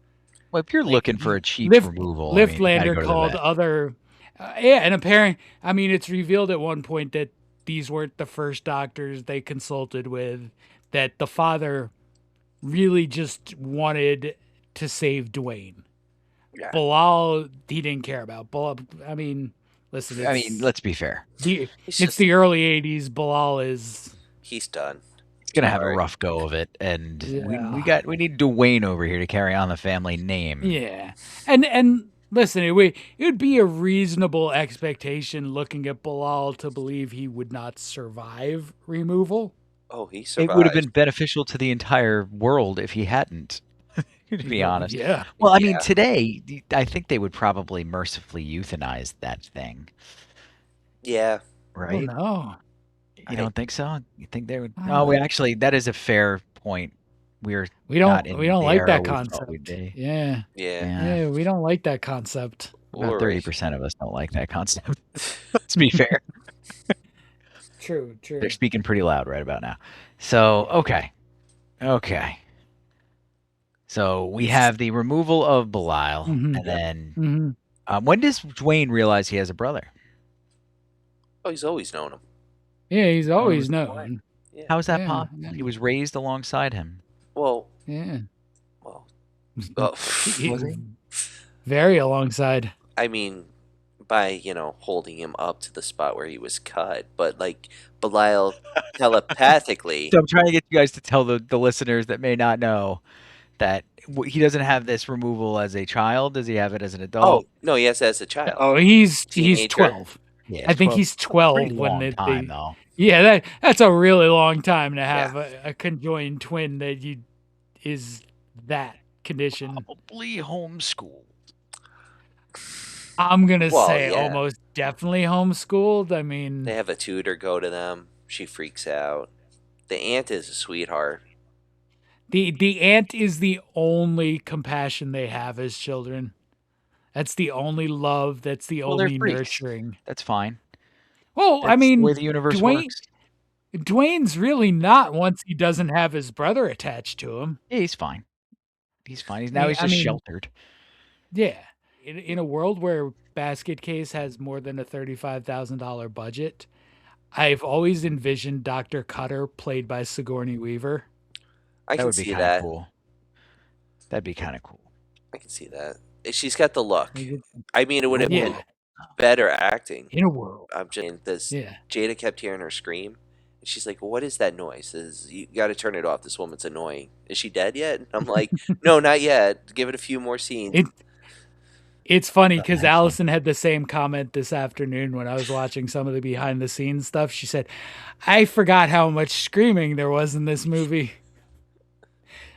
Well, if you're looking for a cheap removal, Lifflander called other, and apparently, I mean, it's revealed at one point that these weren't the first doctors they consulted with. That the father really just wanted to save Duane. Yeah. Belial, he didn't care about. Belial, I mean, listen, I mean, let's be fair. He's it's the early '80s. Belial is he's done. He's gonna have a Sorry. rough go of it, and we Yeah. need Duane over here to carry on the family name. Yeah, and listen, it would be a reasonable expectation looking at Belial to believe he would not survive removal. Oh, he It would have survived. been beneficial to the entire world if he hadn't. To be honest. Yeah. Well, I mean, Yeah. today I think they would probably mercifully euthanize that thing, Yeah. Oh right? no. You don't think so? You think they would? I Oh, we don't- actually, that is a fair point. We're We not don't we in don't the like era that we thought we'd concept. be. Yeah. Yeah. Yeah, Yeah, we don't like that concept. about Worry. 30% of us don't like that concept. Let's be fair. True. They're speaking pretty loud right about now. So, okay. So we have the removal of Belial, Mhm. and then Hmm. when does Duane realize he has a brother? Oh, he's always known him. Yeah, he's was always the known. Yeah. How is that Yeah, possible? yeah. He was raised alongside him. Well. Yeah. Well. Oh, Was he? Very alongside. I mean, by holding him up to the spot where he was cut, but like Belial telepathically. So I'm trying to get you guys to tell the listeners that may not know that he doesn't have this removal as a child. Does he have it as an adult? Oh no, yes, as a child. Oh, he's Teenager. 12. Yeah, I think 12. he's 12 Pretty when long time though. Yeah, that's a really long time to have Yeah. a conjoined twin that is that condition. Probably homeschooled. I'm gonna Well, say yeah. almost definitely homeschooled. I mean, They have a tutor go to them. She freaks out. The aunt is a sweetheart. the aunt is the only compassion they have as children. That's the only love. That's the Well, they're only freaks. nurturing. That's fine. Well, I That's the way mean, the universe Dwayne works. Dwayne's really not once he doesn't have his brother attached to him. Yeah, he's fine. He's fine. He's I just mean, sheltered. yeah. In a world where Basket Case has more than a $35,000 budget, I've always envisioned Dr. Cutter played by Sigourney Weaver. I That can would be see kind of that. cool. That'd be kind of cool. I can see that. She's got the look. Yeah. I mean, it would have been Yeah. better acting. In a world. I'm just saying this. Yeah. Jada kept hearing her scream. And she's like, "What is that noise? You got to turn it off. This woman's annoying. Is she dead yet?" And I'm like, "No, not yet. Give it a few more scenes." It's funny because Excellent. Allison had the same comment this afternoon when I was watching some of the behind the scenes stuff. She said, I forgot how much screaming there was in this movie.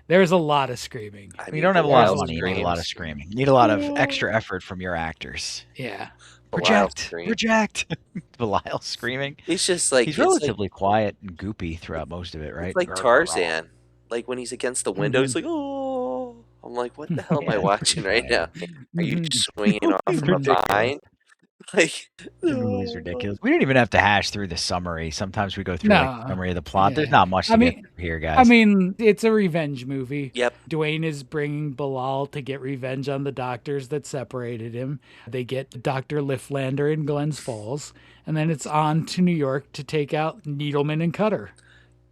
There's a lot of screaming. I You mean, don't have a lot of Belial money. You need a lot of screams. screaming. You need a lot of extra effort from your actors. Yeah. Belial Project. screams. Project. Belial screaming. He's just like He's it's relatively quiet and goopy throughout most of it, right? It's like Tarzan. Like when he's against the window, he's like, "Oh." I'm like, "What the hell am I watching right now? Are you swinging off from a Ridiculous. vine?" Like, The movie's ridiculous. We didn't even have to hash through the summary. Sometimes we go through like the No. summary of the plot. There's Yeah. not much to I get mean- through here, guys. I mean, it's a revenge movie. Yep. Duane is bringing Belial to get revenge on the doctors that separated him. They get Dr. Lifflander in Glens Falls, and then it's on to New York to take out Needleman and Cutter.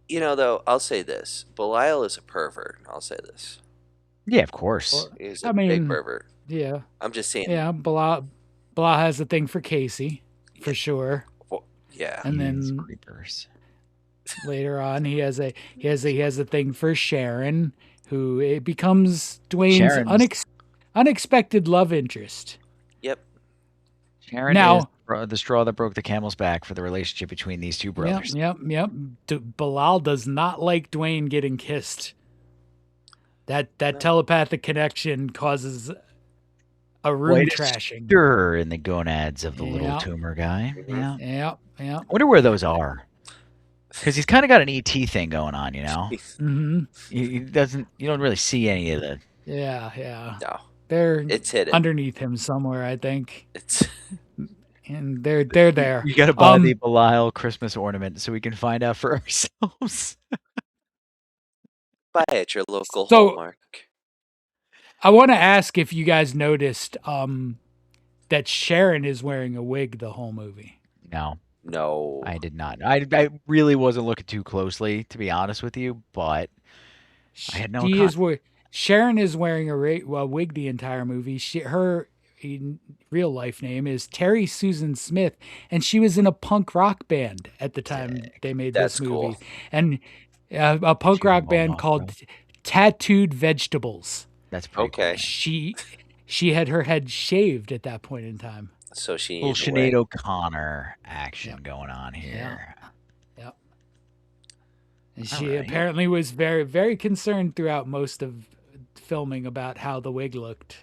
Though, I'll say this: Belial is a pervert. I'll say this: yeah, of course. he's I a big mean, pervert. Yeah. I'm just saying. Yeah, Belial has a thing for Casey, for sure. Well, yeah. And These then creepers. later on, he has a thing for Sharon, who it becomes Dwayne's Sharon's- unexpected love interest. Yep. Sharon Now- is the straw that broke the camel's back for the relationship between these two brothers. Yep. Belial does not like Duane getting kissed. That No. telepathic connection causes a room Quite a trashing. Stir in the gonads of the little Yeah. tumor guy. Mhm. Yeah. Yeah. I wonder where those are. Because he's kind of got an ET thing going on, you know. Hmm. He doesn't. You don't really see any of the. Yeah. No, They're it's hidden. underneath him somewhere, I think. It's And they're there. You got to buy Um, the Belial Christmas ornament so we can find out for ourselves. buy at your local So- Hallmark. I want to ask if you guys noticed that Sharon is wearing a wig the whole movie. No, No. I did not. I really wasn't looking too closely, to be honest with you. But I had no She is Sharon is wearing a wig the entire movie. Her real life name is Terry Susan Smith, and she was in a punk rock band at the time they made this That's cool. movie, and a punk She was rock well band known, called right? Tattooed Vegetables. That's pretty cool. Okay. She had her head shaved at that point in time. So she Little needed a wig. Sinead O'Connor action Yep. going on here. Yep. And All she right. apparently was very, very concerned throughout most of filming about how the wig looked.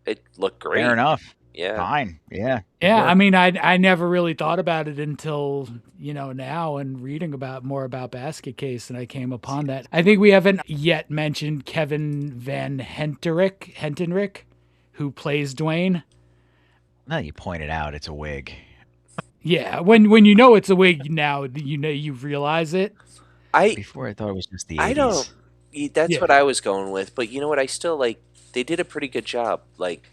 It looked great. Fair enough. Yeah. Fine. Yeah. good Yeah, work. I mean, I never really thought about it until now and reading about more about Basket Case, and I came upon that. I think we haven't yet mentioned Kevin Van Hentenryck, who plays Duane. Now that you pointed out, it's a wig. Yeah, when you know it's a wig now, you realize it. Before I thought it was just the 80s. I don't. That's Yeah. what I was going with, but you know what? I still like. They did a pretty good job, like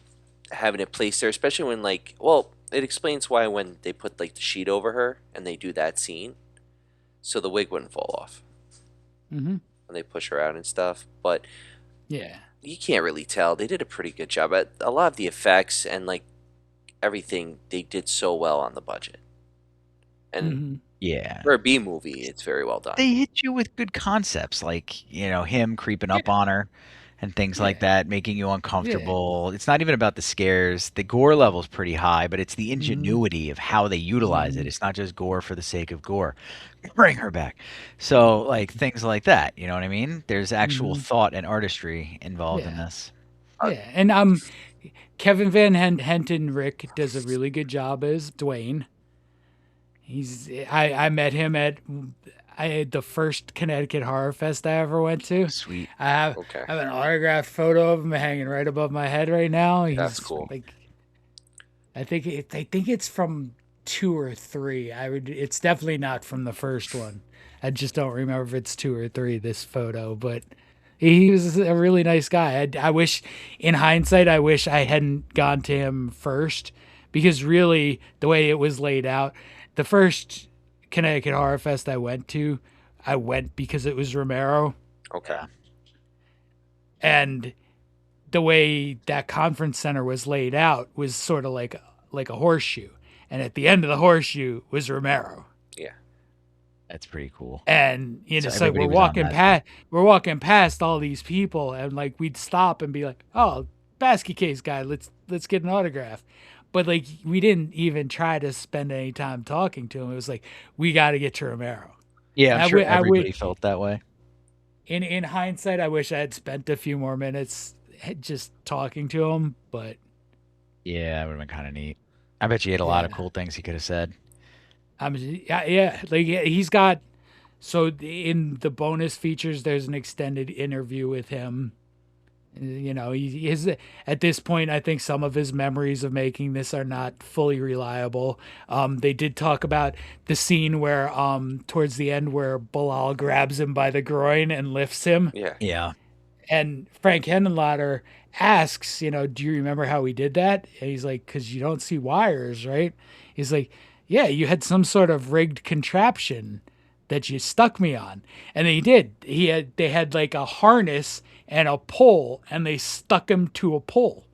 having it placed there, especially when it explains why when they put like the sheet over her and they do that scene, so the wig wouldn't fall off Mm-hmm. when they push her out and stuff. But Yeah. you can't really tell. They did a pretty good job at a lot of the effects and like everything. They did so well on the budget, and Mm-hmm. Yeah. for a B movie, it's very well done. They hit you with good concepts, like, him creeping up on her and things like Yeah. that, making you uncomfortable. It's not even about the scares. The gore level's pretty high, but it's the Mm-hmm. ingenuity of how they utilize it. It's not just gore for the sake of gore. Bring her back. So, like, things like that, you know what I mean? There's actual Mhm. thought and artistry involved in Yeah. this. Yeah, and Kevin Van Hentenryck does a really good job as Duane. I met him at the first Connecticut Horror Fest I ever went to. Sweet. I have Okay. I have an autographed photo of him hanging right above my head right now. That's cool. Like, I think it's from 2 or 3. It's definitely not from the first one. I just don't remember if it's 2 or 3. This photo, but he was a really nice guy. I wish, in hindsight, I wish I hadn't gone to him first, because really the way it was laid out, the first Connecticut Horror Fest I went because it was Romero, Okay. and the way that conference center was laid out was sort of like a horseshoe, and at the end of the horseshoe was Romero. Yeah. That's pretty cool. And So it's like everybody was on that. we're walking past all these people, and like we'd stop and be like, "Oh, Basket Case guy, let's get an autograph." But like we didn't even try to spend any time talking to him. It was like, we got to get to Romero. Yeah, I'm I sure wi- I wi- everybody felt that way. In hindsight, I wish I had spent a few more minutes just talking to him, but Yeah, that would have been kind of neat. I bet you had a lot of Yeah. cool things he could have said. he's got, so in the bonus features there's an extended interview with him. He is, at this point, I think some of his memories of making this are not fully reliable. They did talk about the scene where towards the end where Belial grabs him by the groin and lifts him, Yeah. Yeah. and Frank Henenlotter asks, do you remember how we did that? And he's like, because you don't see wires, right? He's like, yeah, you had some sort of rigged contraption that you stuck me on. And they did. They had like a harness and a pole, and they stuck him to a pole.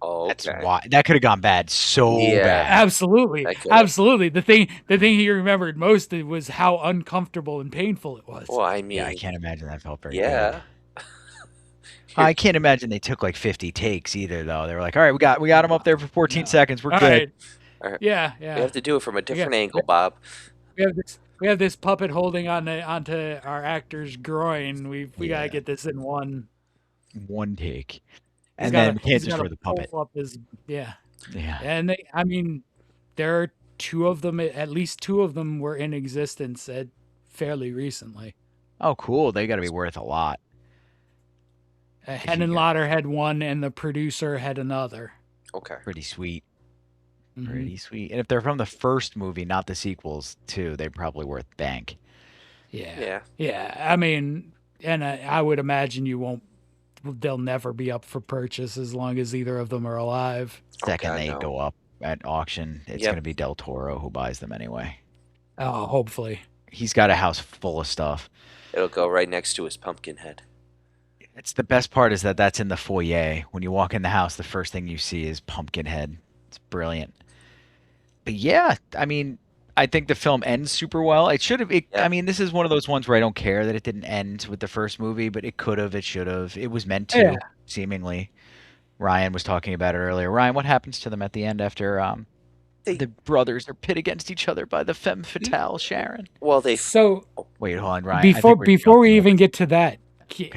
Oh, That's okay. why that could have gone bad so Yeah. bad. Absolutely. That could've- Absolutely. The thing he remembered most was how uncomfortable and painful it was. Well, I mean, Yeah, I can't imagine that felt very yeah. good. I can't imagine they took like 50 takes either, though. They were like, "All right, we got him up there for 14 No. seconds. We're All good." right. All right. Yeah. We have to do it from a different angle, Bob. We have this puppet holding onto our actor's groin. We Yeah. gotta get this in one. One take, He's and gotta- then we can't he's destroy gotta the puppet. pull up his, yeah. Yeah. And there are 2 of them. At least 2 of them were in existence fairly recently. Oh, cool. They got to be worth a lot. Henenlotter had one, and the producer had another. Okay. Pretty sweet. Mhm. Pretty sweet. And if they're from the first movie, not the sequels, too, they're probably worth bank. Yeah. I mean, and I would imagine they'll never be up for purchase as long as either of them are alive. Second God, they no. go up at auction, it's Yep. going to be Del Toro who buys them anyway. Oh, hopefully. He's got a house full of stuff. It'll go right next to his pumpkin head. It's the best part is that that's in the foyer. When you walk in the house, the first thing you see is Pumpkinhead. It's brilliant. But yeah, I mean, I think the film ends super well. It should have. I Yep. mean, this is one of those ones where I don't care that it didn't end with the first movie, but it could have. It should have. It was meant Yeah. to, seemingly. Ryan was talking about it earlier. Ryan, what happens to them at the end after They the brothers are pit against each other by the femme fatale Sharon? well they So Wait, hold on, Ryan. I before think we're before we jumping over. even get to that, Okay.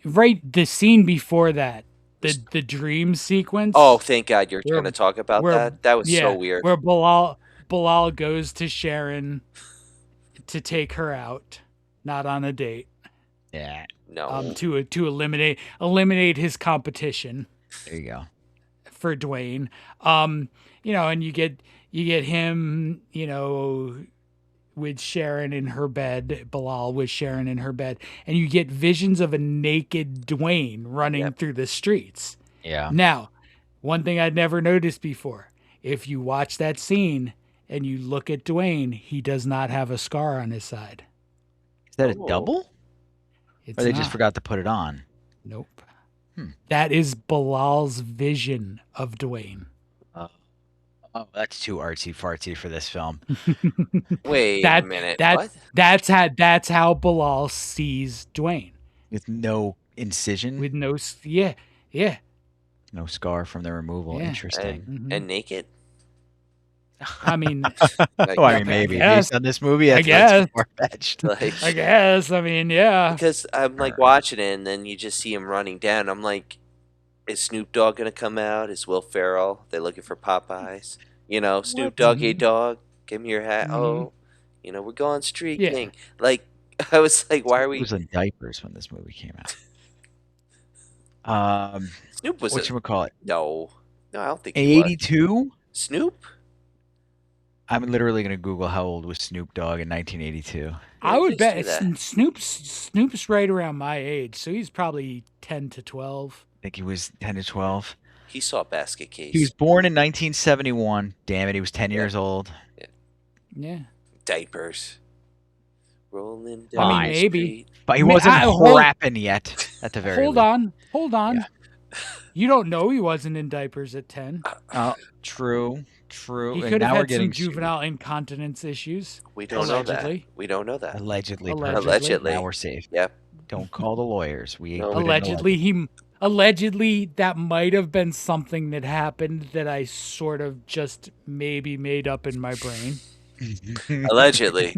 right, the scene before that, the dream sequence. Oh, thank God you're where going to talk about where that. That was so yeah, weird. where Bilal goes to Sharon to take her out, not on a date, Yeah, No. to eliminate his competition there you go. for Duane. And you get him, with Sharon in her bed, Belial with Sharon in her bed, and you get visions of a naked Duane running Yep. through the streets. Yeah. Now, one thing I'd never noticed before, if you watch that scene and you look at Duane, he does not have a scar on his side. Is that a Oh. double? It's Or they not. just forgot to put it on? Nope. Hmm. That is Bilal's vision of Duane. Oh, that's too artsy fartsy for this film. Wait That- a minute. that- What? That's how Belial sees Duane, With no incision, with no yeah. no scar from the removal. Yeah. Interesting. Mhm. And naked? I mean, Like, Oh, I I mean, maybe guess. based on this movie, I that's guess. far fetched. like I guess. I mean, yeah. because I'm like Alright. watching it and then you just see him running down. I'm like, is Snoop Dogg gonna come out? Is Will Ferrell? They looking for Popeyes? Snoop What? Dogg, hey Mhm. dog, give me your hat. Mhm. Oh, we're going streaking. Like I was like, why are He we? was in diapers when this movie came out. Snoop was What you call it? no, I don't think he was. 82. Snoop? I'm literally gonna Google how old was Snoop Dogg in 1982. I Yeah, would just bet do that. Snoop's right around my age, so he's probably 10 to 12. I think he was 10 to 12. He saw Basket Case. He was born in 1971. Damn it, he was 10 years old. Yeah. Diapers. Rolling I down mean, the maybe. street. But he I mean, wasn't hold- rapping yet. At the very Hold least. on. Yeah. You don't know he wasn't in diapers at 10. Oh, true. He And could have now we're had some getting juvenile incontinence issues. We don't know that. Allegedly. We don't know that. allegedly. Allegedly. Perfect. Allegedly. Now we're safe. Yep. Don't call the lawyers. We No. we didn't Allegedly that might have been something that happened that I sort of just maybe made up in my brain. Allegedly.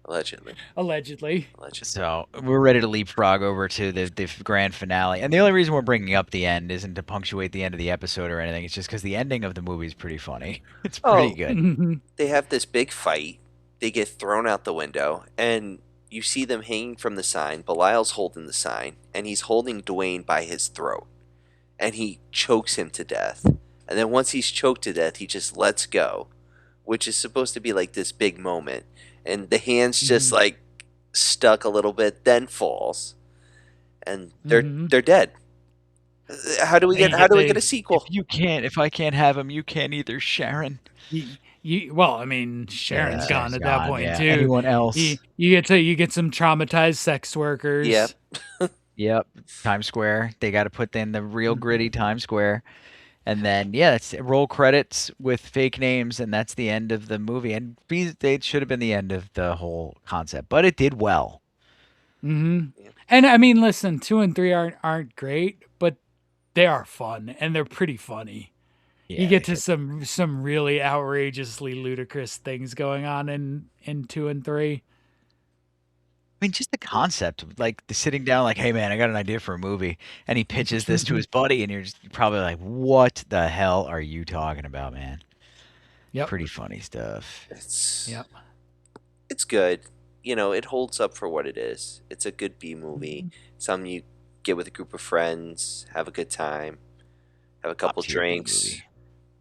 Allegedly. Allegedly. So we're ready to leapfrog over to the grand finale. And the only reason we're bringing up the end isn't to punctuate the end of the episode or anything. It's just because the ending of the movie is pretty funny. It's pretty Oh. good. They have this big fight. They get thrown out the window, and you see them hanging from the sign. Belial's holding the sign, and he's holding Duane by his throat, and he chokes him to death. And then once he's choked to death, he just lets go, which is supposed to be like this big moment. And the hand's just like stuck a little bit, then falls, and they're dead. How do we get a sequel? If I can't have him, you can't either, Sharon. Well, I mean, Sharon's Yeah, gone Sharon's at that gone, point yeah. too. Anyone else? You get some traumatized sex workers. Yep. Yep. Times Square. They got to put in the real gritty Times Square. And then, yeah, it's roll credits with fake names, and that's the end of the movie. And it should have been the end of the whole concept, but it did well. And I mean, listen, 2 and 3 aren't great, but they are fun and they're pretty funny. Yeah, You get to some really outrageously ludicrous things going on in 2 and 3. I mean, just the concept of like the sitting down, like, hey man, I got an idea for a movie, and he pitches this to his buddy, and you're probably like, what the hell are you talking about, man? Yep. Pretty funny stuff. It's good. It holds up for what it is. It's a good B movie. Something you get with a group of friends, have a good time, have a couple Top-tier B drinks, movie.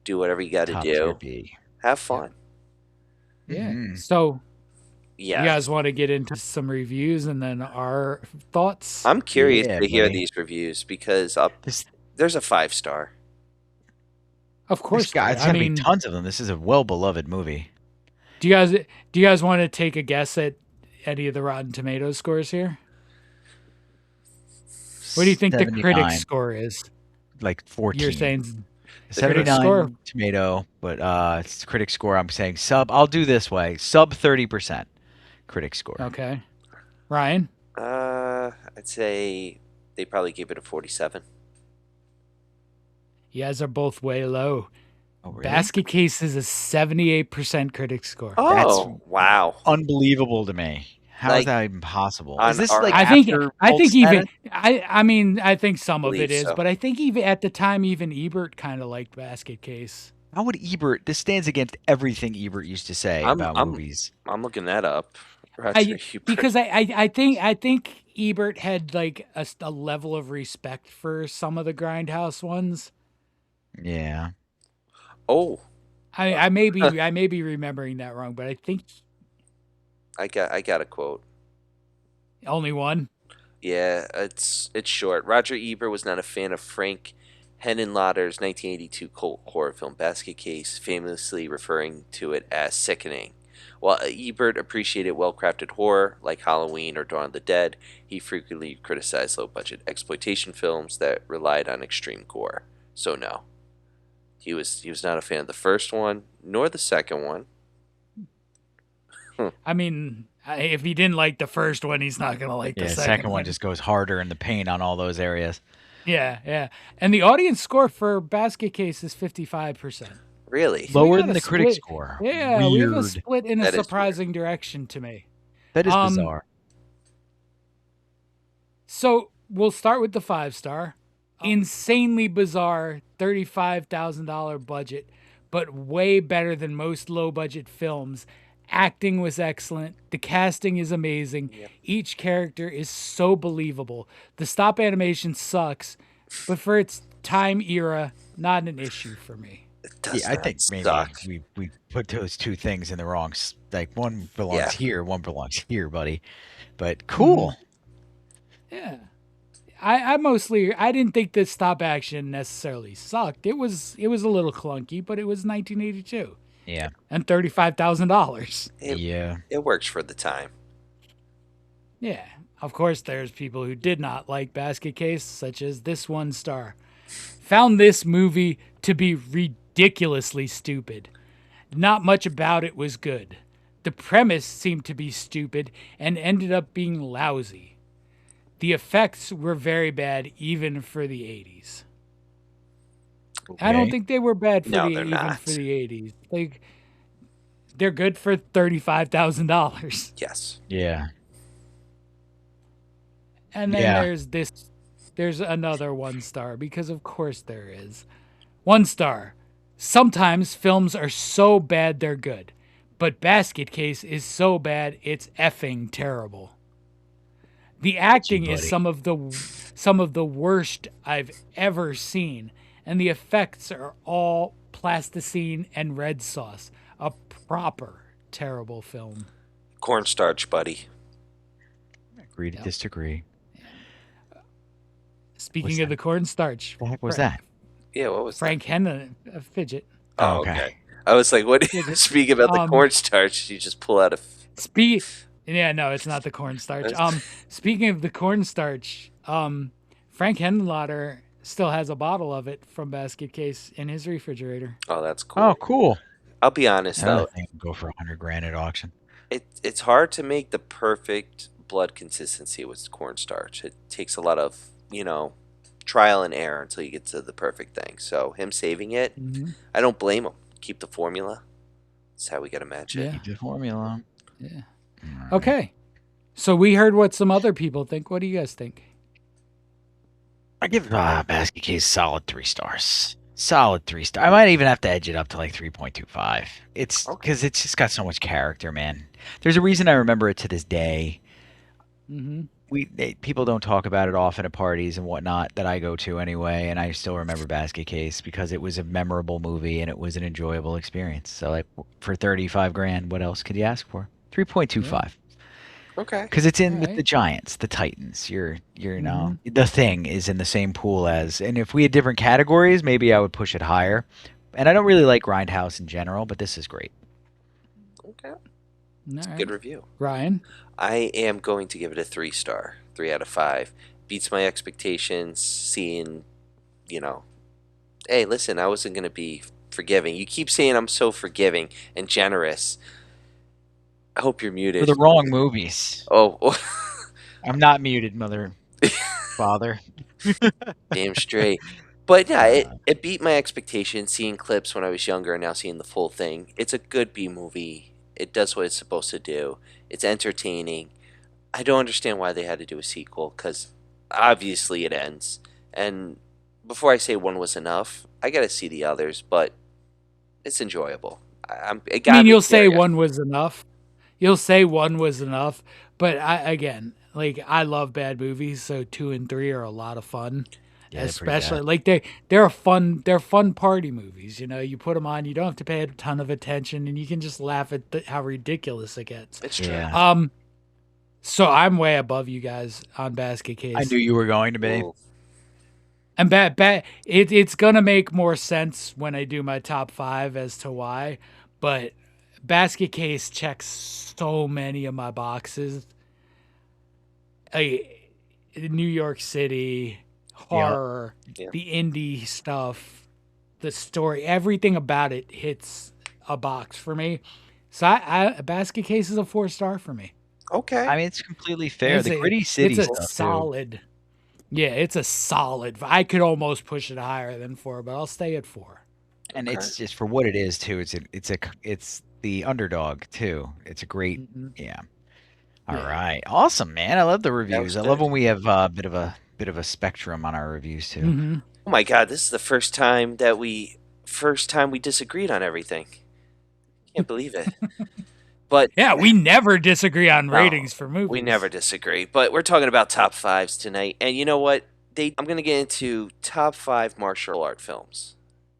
do whatever you got to Top-tier do, B. have fun. Yeah. Mhm. So Yeah. you guys want to get into some reviews and then our thoughts? I'm curious Yeah, to hear buddy. these reviews because there's a 5-star. Of course, There's I gotta mean, be tons of them. This is a well-beloved movie. do you guys want to take a guess at any of the Rotten Tomatoes scores here? What do you think the 79, critic score is? like 14. You're saying The critic 79 score? tomato, but it's critic score. I'm saying sub. I'll do this way: sub 30% critic score. Okay. Ryan? I'd say they probably gave it a 47. You guys are both way low. Oh, really? Basket Case is a 78% critic score. Oh, wow. Unbelievable to me. How is Like, that even possible? on Is this our- like I think after I Pulp think even Status? I mean I think some of Believe it is, so. but I think even at the time even Ebert kind of liked Basket Case. How would Ebert? This stands against everything Ebert used to say about movies. I'm looking that up. Roger Ebert. Because I think Ebert had like a level of respect for some of the Grindhouse ones. Yeah. Oh, I may be remembering that wrong, but I think I got a quote. only one. Yeah, it's short. Roger Ebert was not a fan of Frank Henenlotter's 1982 cult horror film Basket Case, famously referring to it as sickening. While Ebert appreciated well-crafted horror like Halloween or Dawn of the Dead, he frequently criticized low-budget exploitation films that relied on extreme gore. So no, he was not a fan of the first one nor the second one. I mean, if he didn't like the first one, he's not gonna like the Yeah. second One just goes harder in the paint on all those areas. Yeah. And the audience score for Basket Case is 55%. Really? So we Lower got than a the critic split. score. Yeah, we have a Weird. split in a That is weird. surprising direction to me. That is bizarre. So we'll start with the 5-star. Insanely bizarre, $35,000 budget, but way better than most low-budget films. Acting was excellent. The casting is amazing. Yep. Each character is so believable. The stop animation sucks, but for its time era, not an issue for me. It does Yeah, I not think maybe suck. we put those two things in the wrong. Like one belongs Yeah. here, one belongs here, buddy. But cool. Yeah. I didn't think the stop action necessarily sucked. It was a little clunky, but it was 1982 Yeah. and $35,000. Yeah. It works for the time. Yeah. Of course, there's people who did not like Basket Case, such as this one star. Found this movie to be ridiculously stupid. Not much about it was good. The premise seemed to be stupid and ended up being lousy. The effects were very bad even for the 80s. I don't Okay. think they were bad for No, the they're even not. for the 80s. Like they're good for $35,000. Yes. Yeah. And then Yeah. there's another 1-star because of course there is. 1-star. Sometimes films are so bad they're good, but Basket Case is so bad it's effing terrible. The acting is buddy. some of the worst I've ever seen, and the effects are all plasticine and red sauce. A proper terrible film. Cornstarch, buddy. Agree to disagree. Speaking What's of that? the cornstarch, What the heck was that? Yeah, what was Frank Henna, a fidget. that? Oh, okay. I was like, what? Speaking about the Um, cornstarch, you just pull out a. Yeah, no, it's not the cornstarch. Speaking of the cornstarch, Frank Henlotter still has a bottle of it from Basket Case in his refrigerator. Oh, that's cool. Oh, cool. I'll be honest Another though, thing would go for $100,000 at auction. it's hard to make the perfect blood consistency with cornstarch. It takes a lot of trial and error until you get to the perfect thing. So him saving it, I don't blame him. Keep the formula. That's how we gotta match it. Yeah. Keep the formula. Yeah. Okay. So we heard what some other people think. What do you guys think? I give Basket Case solid 3 stars. Solid 3 stars. I might even have to edge it up to like 3.25. It's because it's just got so much character, man. There's a reason I remember it to this day. People don't talk about it often at parties and whatnot that I go to anyway, and I still remember Basket Case because it was a memorable movie and it was an enjoyable experience. So like for $35,000, what else could you ask for? 3.25. Okay. Because it's in with Alright. the Giants, the Titans. You're the Thing is in the same pool as, and if we had different categories, maybe I would push it higher. And I don't really like Grindhouse in general, but this is great. Okay. All Good right. review. Ryan? I am going to give it a 3-star, 3 out of 5. beats my expectations. Seeing, you know, hey, listen, I wasn't gonna be forgiving. You keep saying I'm so forgiving and generous. I hope you're For the muted. wrong movies. Oh, I'm not muted, father. damn straight. But yeah, it, Uh, it beat my expectations seeing clips when I was younger and now seeing the full thing. It's a good B movie. It does what it's supposed to do. It's entertaining. I don't understand why they had to do a sequel because obviously it ends. And before I say one was enough, I got to see the others, but it's enjoyable. It I mean, got me you'll say curious. one was enough. You'll say one was enough, but I again, like I love bad movies, so 2 and 3 are a lot of fun. yeah, they're pretty Especially bad. like they're fun party movies. You know, you put them on, you don't have to pay a ton of attention, and you can just laugh at how ridiculous it gets. It's true. Yeah, So I'm way above you guys on Basket I Case. knew you were going to be. Ooh, And it's gonna make more sense when I do my top 5 as to why, but Basket Case checks so many of my boxes. New York City, Yep. horror, yeah. the indie stuff, the story, everything about it hits a box for me. So a Basket Case is a 4-star for me. Okay. I mean, it's completely fair. It's The a Gritty it's City a stuff too. solid. Yeah, it's a solid. I could almost push it higher than 4, but I'll stay at 4. And Okay. it's just for what it is too. It's the underdog too. It's a great, Mm-hmm. yeah. All Yeah. right, awesome, man. I love the That was reviews. I love good. when we have a bit of a spectrum on our reviews too. Mm-hmm. Oh my god, this is the first time we disagreed on everything. Can't believe it. But Yeah, we never disagree on no, ratings for we never movies. disagree. But we're talking about top fives tonight. And you know what? I'm gonna get into top five martial art films.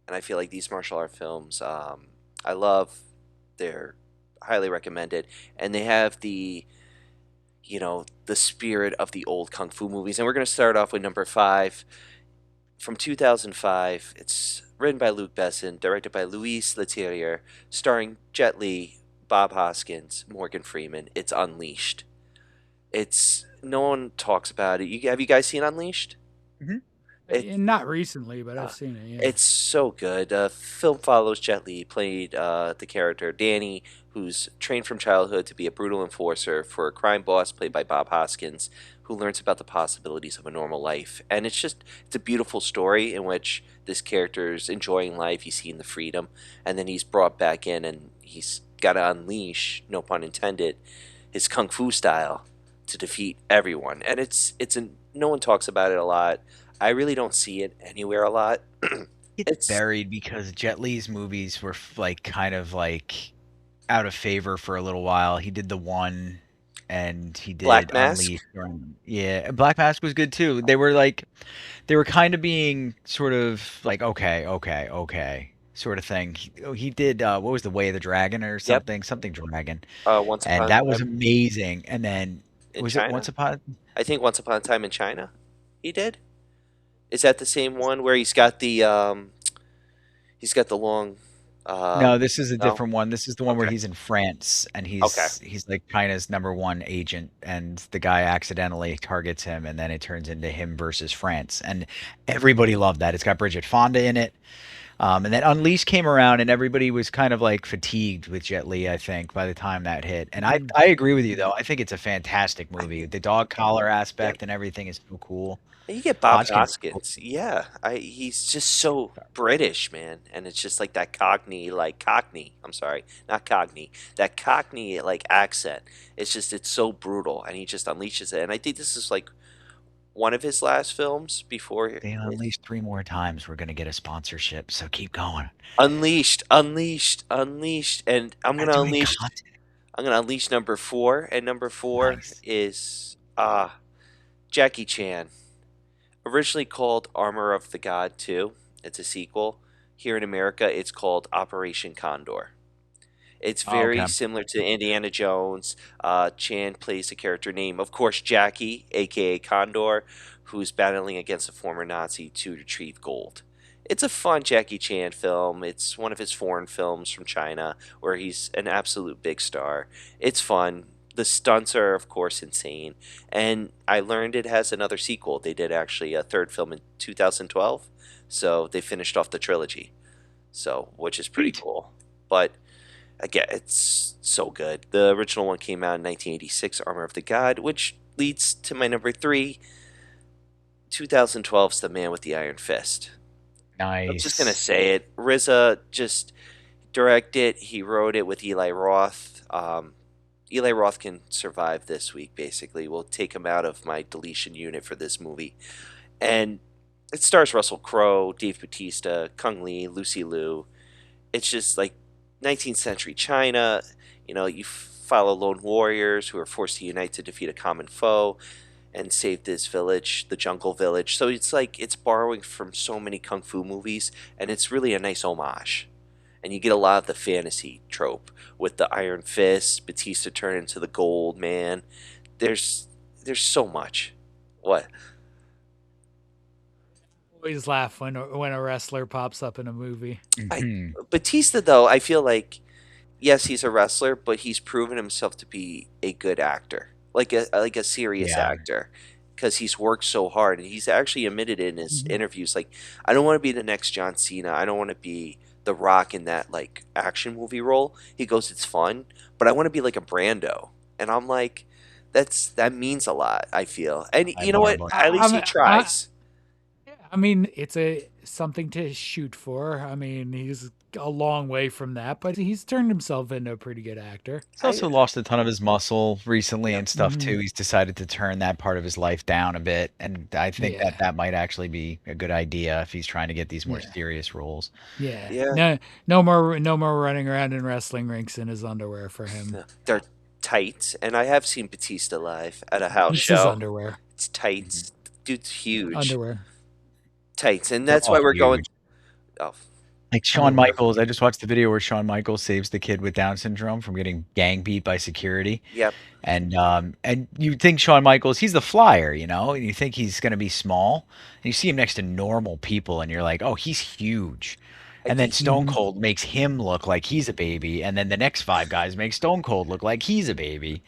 And I feel like these martial art films, I love. They're highly recommended. And they have the spirit of the old kung fu movies. And we're gonna start off with number five from 2005. It's written by Luc Besson, directed by Louis Leterrier, starring Jet Li, Bob Hoskins, Morgan Freeman. It's Unleashed. It's no one talks about it. Have you guys seen Unleashed? Mhm. It Not recently, but I've uh, seen it. Yeah. it's so good. The film follows Jet Li, played the character Danny, who's trained from childhood to be a brutal enforcer for a crime boss played by Bob Hoskins, who learns about the possibilities of a normal life. And it's a beautiful story in which this character is enjoying life. He's seen the freedom, and then he's brought back in, and he's got to unleash, no pun intended, his kung fu style to defeat everyone. And no one talks about it a lot. I really don't see it anywhere a lot. It's It's buried because Jet Li's movies were like kind of like out of favor for a little while. He did the one, and he Black did Mask. Unleashed. Yeah, and Black Mask was good too. They were kind of being sort of like okay, sort of thing. He did what was the Way of the Dragon or Yep. something Dragon, Once and Upon that a was Time amazing. And then in was it China. Once Upon? I think Once Upon a Time in China. He did. Is that the same one where he's got the long No, this is a no? different one. This is the one where Okay. he's in France and Okay. he's like China's number one agent, and the guy accidentally targets him, and then it turns into him versus France, and everybody loved that. It's got Bridget Fonda in it. And then Unleashed came around, and everybody was kind of like fatigued with Jet Li, I think, by the time that hit. And I Mhm. I agree with you though. I think it's a fantastic I movie. The dog collar Yep. aspect and everything is so cool. And you get Bob Hodgkins. Hoskins. Yeah. He's just so British, man. And it's just like that Cockney. I'm sorry, not Cockney. That Cockney like accent. It's so brutal, and he just unleashes it. And I think this is like one of his last films before They his unleashed three more times. We're gonna get a sponsorship, so keep going. Unleashed, Unleashed, Unleashed, and I'm They're gonna doing unleash. content. I'm gonna unleash number four, and number four Nice. is Jackie Chan. Originally called Armor of the God 2. It's a sequel. Here in America, it's called Operation Condor. It's Oh, very okay. similar to Indiana Jones. Chan plays the character name, of course, Jackie, aka Condor, who's battling against a former Nazi to retrieve gold. It's a fun Jackie Chan film. It's one of his foreign films from China where he's an absolute big star. It's fun. The stunts are, of course, insane. And I learned it has another sequel. They did actually a third film in 2012. So they finished off the trilogy. So, which is pretty Sweet. cool. But again, it's so good. The original one came out in 1986, Armor of the God, which leads to my number three. 2012's The Man with the Iron Fist. I'm just gonna Nice. say it. RZA just directed it. He wrote it with Eli Roth. Eli Roth can survive this week. Basically, we'll take him out of my deletion unit for this movie, and it stars Russell Crowe, Dave Bautista, Kung Lee, Lucy Liu. It's just like 19th century China. You know, you follow lone warriors who are forced to unite to defeat a common foe and save this village, the jungle village. So it's like it's borrowing from so many kung fu movies, and it's really a nice homage. And you get a lot of the fantasy trope with the Iron Fist, Batista turning into the Gold Man. There's so much. What? Always laugh when a wrestler pops up in a movie. I Mhm. Batista though, I feel like yes, he's a wrestler, but he's proven himself to be a good actor, like a serious Yeah. actor, because he's worked so hard, and he's actually admitted in his Mhm. interviews, like, I don't want to be the next John Cena. I don't want to be The Rock in that like action movie role. He goes, it's fun, but I want to be like a Brando, and I'm like, that means a lot. I feel, and I you know what? marvel. At least he I, tries. I mean, it's a something to shoot for. I mean, he's a long way from that, but he's turned himself into a pretty good actor. He's also lost a ton of his muscle recently Yep. and stuff Mhm. too. He's decided to turn that part of his life down a bit, and I think that Yeah, that might actually be a good idea if he's trying to get these more yeah, serious roles. yeah. Yeah. No more running around in wrestling rinks in his underwear for him. Yeah. They're tight, and I have seen Batista live at a house It's his show. underwear. It's Mhm. tights. Dude's huge. Underwear. Tights, and They're that's all why we're going. huge. Oh, Like Shawn Underwear. Michaels, I just watched the video where Shawn Michaels saves the kid with Down syndrome from getting gang beat by security. yep. And you think Shawn Michaels, he's the flyer, and you think he's going to be small, and you see him next to normal people, and you're like, oh, he's huge. I And then think Stone Mhm. Cold makes him look like he's a baby, and then the next five guys make Stone Cold look like he's a baby.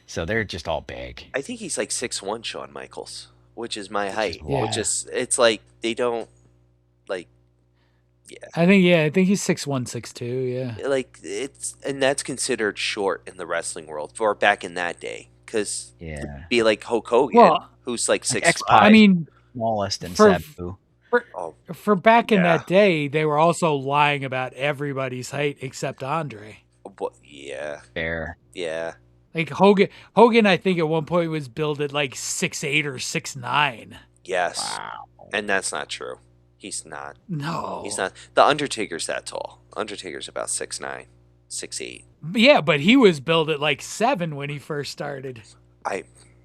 So they're just all big, I think he's like 6'1", Shawn Michaels, which is my which is height. wild. Which Yeah. is it's like they don't like yeah I think he's 6'1", 6'2". Yeah. like it's and that's considered short in the wrestling world for back in that day because Yeah. be like Hulk Hogan Well, who's like Like 6'5". I X-Pac, mean, smallest and for Sabu. for Oh for back in yeah, that day, they were also lying about everybody's height except Andre. but yeah, Fair. yeah. Like Hogan, I think at one point was billed at like 6'8" or 6'9". Yes, Wow. and that's not true. He's not. He's No. not. The Undertaker's that tall. Undertaker's about 6'9", 6'8". Yeah, but he was billed at like 7 when he first started. I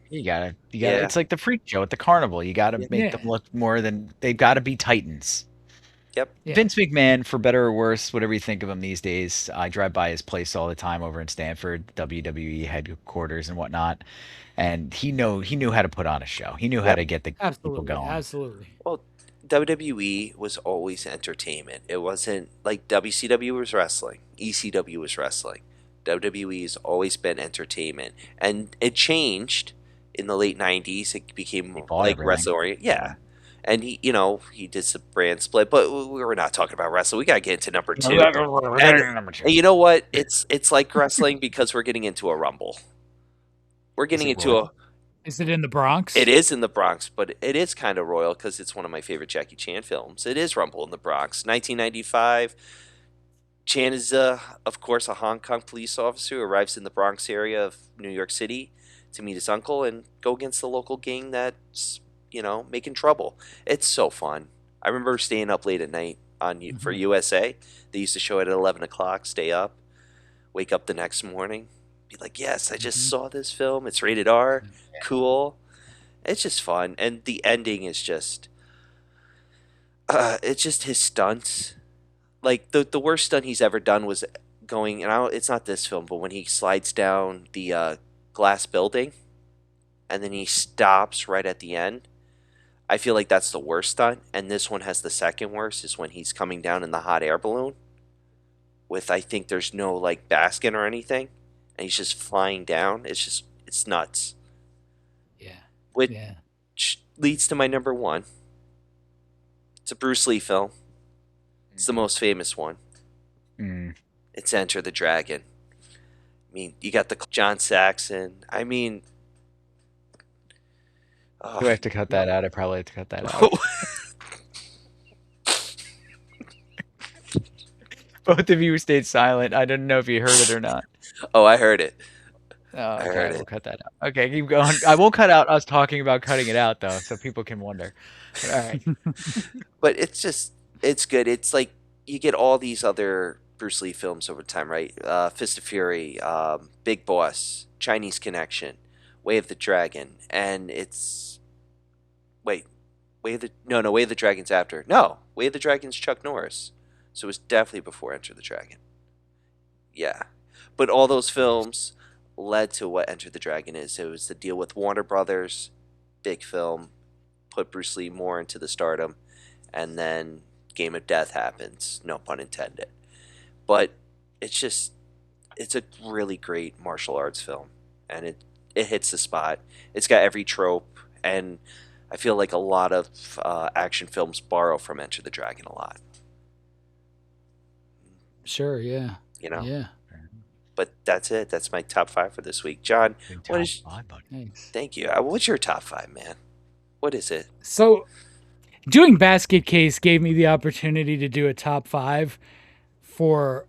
You gotta. yeah. It's like the freak show at the carnival. You gotta Yeah. make them Yeah. look more than they've got to be titans. Yep. Yeah. Vince McMahon, for better or worse, whatever you think of him these days, I drive by his place all the time over in Stanford, WWE headquarters and whatnot, and he knew how to put on a show. He knew how Yep. to get the people Absolutely. going. Absolutely. Well, WWE was always entertainment. It wasn't like WCW was wrestling, ECW was wrestling. WWE has always been entertainment, and it changed in the late '90s. It became They bought like everything. wrestling oriented. Yeah, and he did some brand split, but we were not talking about wrestling. We gotta get into number two. Number two. And you know what? It's like wrestling because we're getting into a rumble. We're Is getting it into royal? Is it in the Bronx? It is in the Bronx, but it is kind of royal because it's one of my favorite Jackie Chan films. It is Rumble in the Bronx, 1995. Chan is, of course, a Hong Kong police officer who arrives in the Bronx area of New York City to meet his uncle and go against the local gang that's, making trouble. It's so fun. I remember staying up late at night for Mhm. USA. They used to show it at 11 o'clock, stay up, wake up the next morning, be like, yes, I just Mhm. saw this film. It's rated R. Yeah. Cool. It's just fun. And the ending is just, it's just his stunts. Like the worst stunt he's ever done was going, and it's not this film, but when he slides down the glass building and then he stops right at the end. I feel like that's the worst stunt, and this one has the second worst. Is when he's coming down in the hot air balloon with I think there's no like basket or anything, and he's just flying down. It's nuts. Yeah. Which Yeah. leads to my number one. It's a Bruce Lee film. It's the most famous one. It's Enter the Dragon. I mean, you got the John Saxon. I mean, Do I have to cut that out? I probably have to cut that out. Both of you stayed silent. I didn't know if you heard it or not. Oh, I heard it. Oh, I okay, heard we'll it. cut that out. Okay, keep going. I won't cut out us talking about cutting it out though, so people can wonder. But, all right. But it's good. It's like you get all these other Bruce Lee films over time, right? Fist of Fury, Big Boss, Chinese Connection, Way of the Dragon, and it's wait, Way of the no Way of the Dragon's after. No, Way of the Dragon's Chuck Norris, so it was definitely before Enter the Dragon. Yeah, but all those films led to what Enter the Dragon is. It was the deal with Warner Brothers, big film, put Bruce Lee more into the stardom, and then Game of Death happens, no pun intended. But it's a really great martial arts film, and it hits the spot. It's got every trope, and I feel like a lot of action films borrow from Enter the Dragon a lot. Sure. Yeah. You know. Yeah. But that's it. That's my top 5 for this week. John, what is? Thanks. Thank you. What's your top 5, man? What is it? So, doing Basket Case gave me the opportunity to do a top 5 for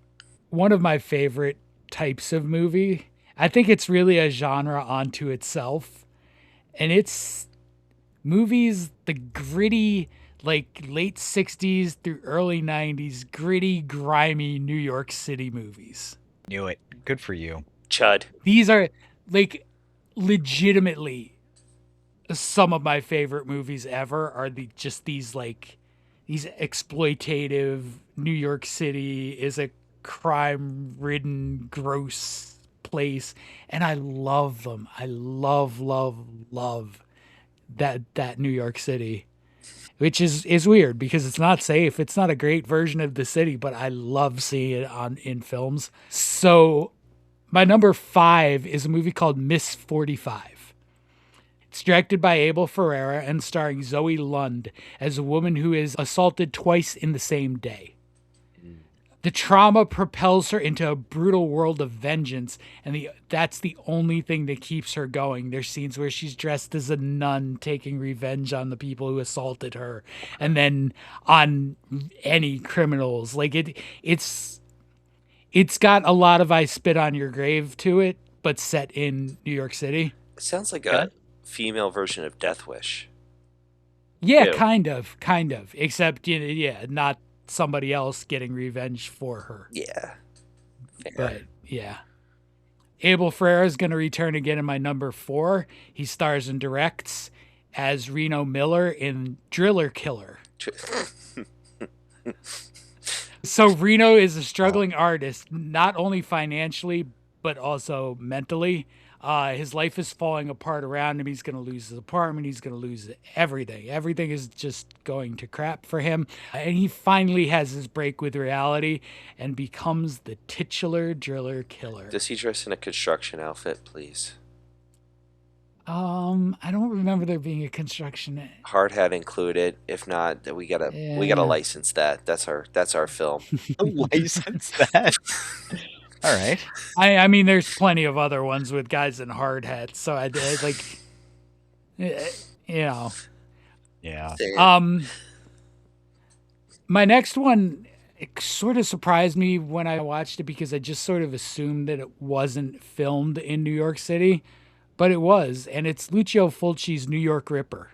one of my favorite types of movie. I think it's really a genre onto itself. And it's movies, the gritty, like late 60s through early 90s, gritty, grimy New York City movies. Knew it. Good for you. Chud. These are like legitimately some of my favorite movies ever are these exploitative New York City is a crime-ridden, gross place, and I love them. I love that New York City, which is weird because it's not safe. It's not a great version of the city, but I love seeing it in films. So my number 5 is a movie called Miss 45. It's directed by Abel Ferrara and starring Zoe Lund as a woman who is assaulted twice in the same day. The trauma propels her into a brutal world of vengeance, and that's the only thing that keeps her going. There's scenes where she's dressed as a nun taking revenge on the people who assaulted her, and then on any criminals. Like it's got a lot of I Spit on Your Grave to it, but set in New York City. It sounds like a female version of Death Wish. Yeah, kind of. Except, not somebody else getting revenge for her. Yeah. Fair. But, yeah. Abel Ferrara is going to return again in my number 4. He stars and directs as Reno Miller in Driller Killer. So Reno is a struggling artist, not only financially, but also mentally. His life is falling apart around him. He's going to lose his apartment. He's going to lose everything. Everything is just going to crap for him. And he finally has his break with reality and becomes the titular Driller Killer. Does he dress in a construction outfit, please? I don't remember there being a construction. Hard hat included. If not, we gotta license that. That's our film. License that. All right. I mean, there's plenty of other ones with guys in hard hats, so I like, Yeah. My next one, it sort of surprised me when I watched it because I just sort of assumed that it wasn't filmed in New York City, but it was, and it's Lucio Fulci's New York Ripper.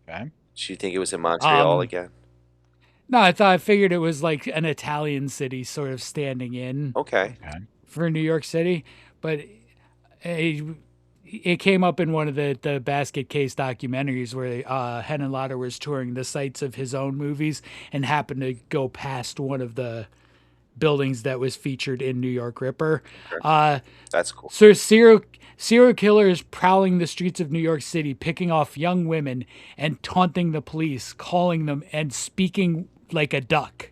Okay. Do you think it was in Montreal again? No, I figured it was like an Italian city sort of standing in for New York City, but it came up in one of the Basket Case documentaries where Henenlotter was touring the sites of his own movies and happened to go past one of the buildings that was featured in New York Ripper. That's cool. So serial killers prowling the streets of New York City, picking off young women and taunting the police, calling them and speaking like a duck.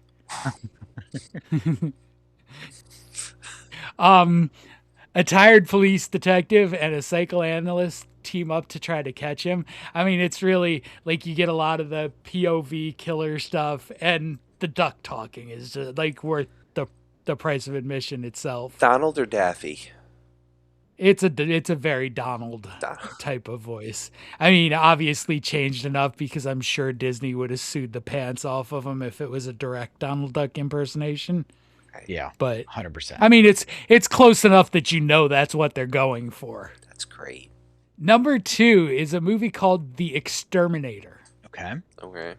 A tired police detective and a psychoanalyst team up to try to catch him. I mean, it's really like you get a lot of the POV killer stuff, and the duck talking is just, like worth the price of admission itself. Donald or Daffy? It's a very Donald Don- type of voice. I mean, obviously changed enough because I'm sure Disney would have sued the pants off of him if it was a direct Donald Duck impersonation. Yeah, But 100%. I mean, it's close enough that you know that's what they're going for. That's great. Number 2 is a movie called The Exterminator. Okay. Okay.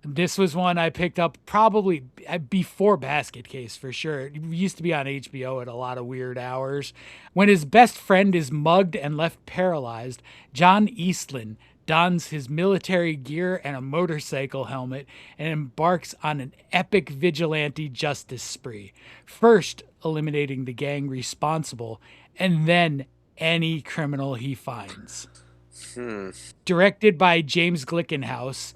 This was one I picked up probably before Basket Case for sure. It used to be on HBO at a lot of weird hours. When his best friend is mugged and left paralyzed, John Eastland dons his military gear and a motorcycle helmet and embarks on an epic vigilante justice spree. First, eliminating the gang responsible, and then any criminal he finds. Directed by James Glickenhaus,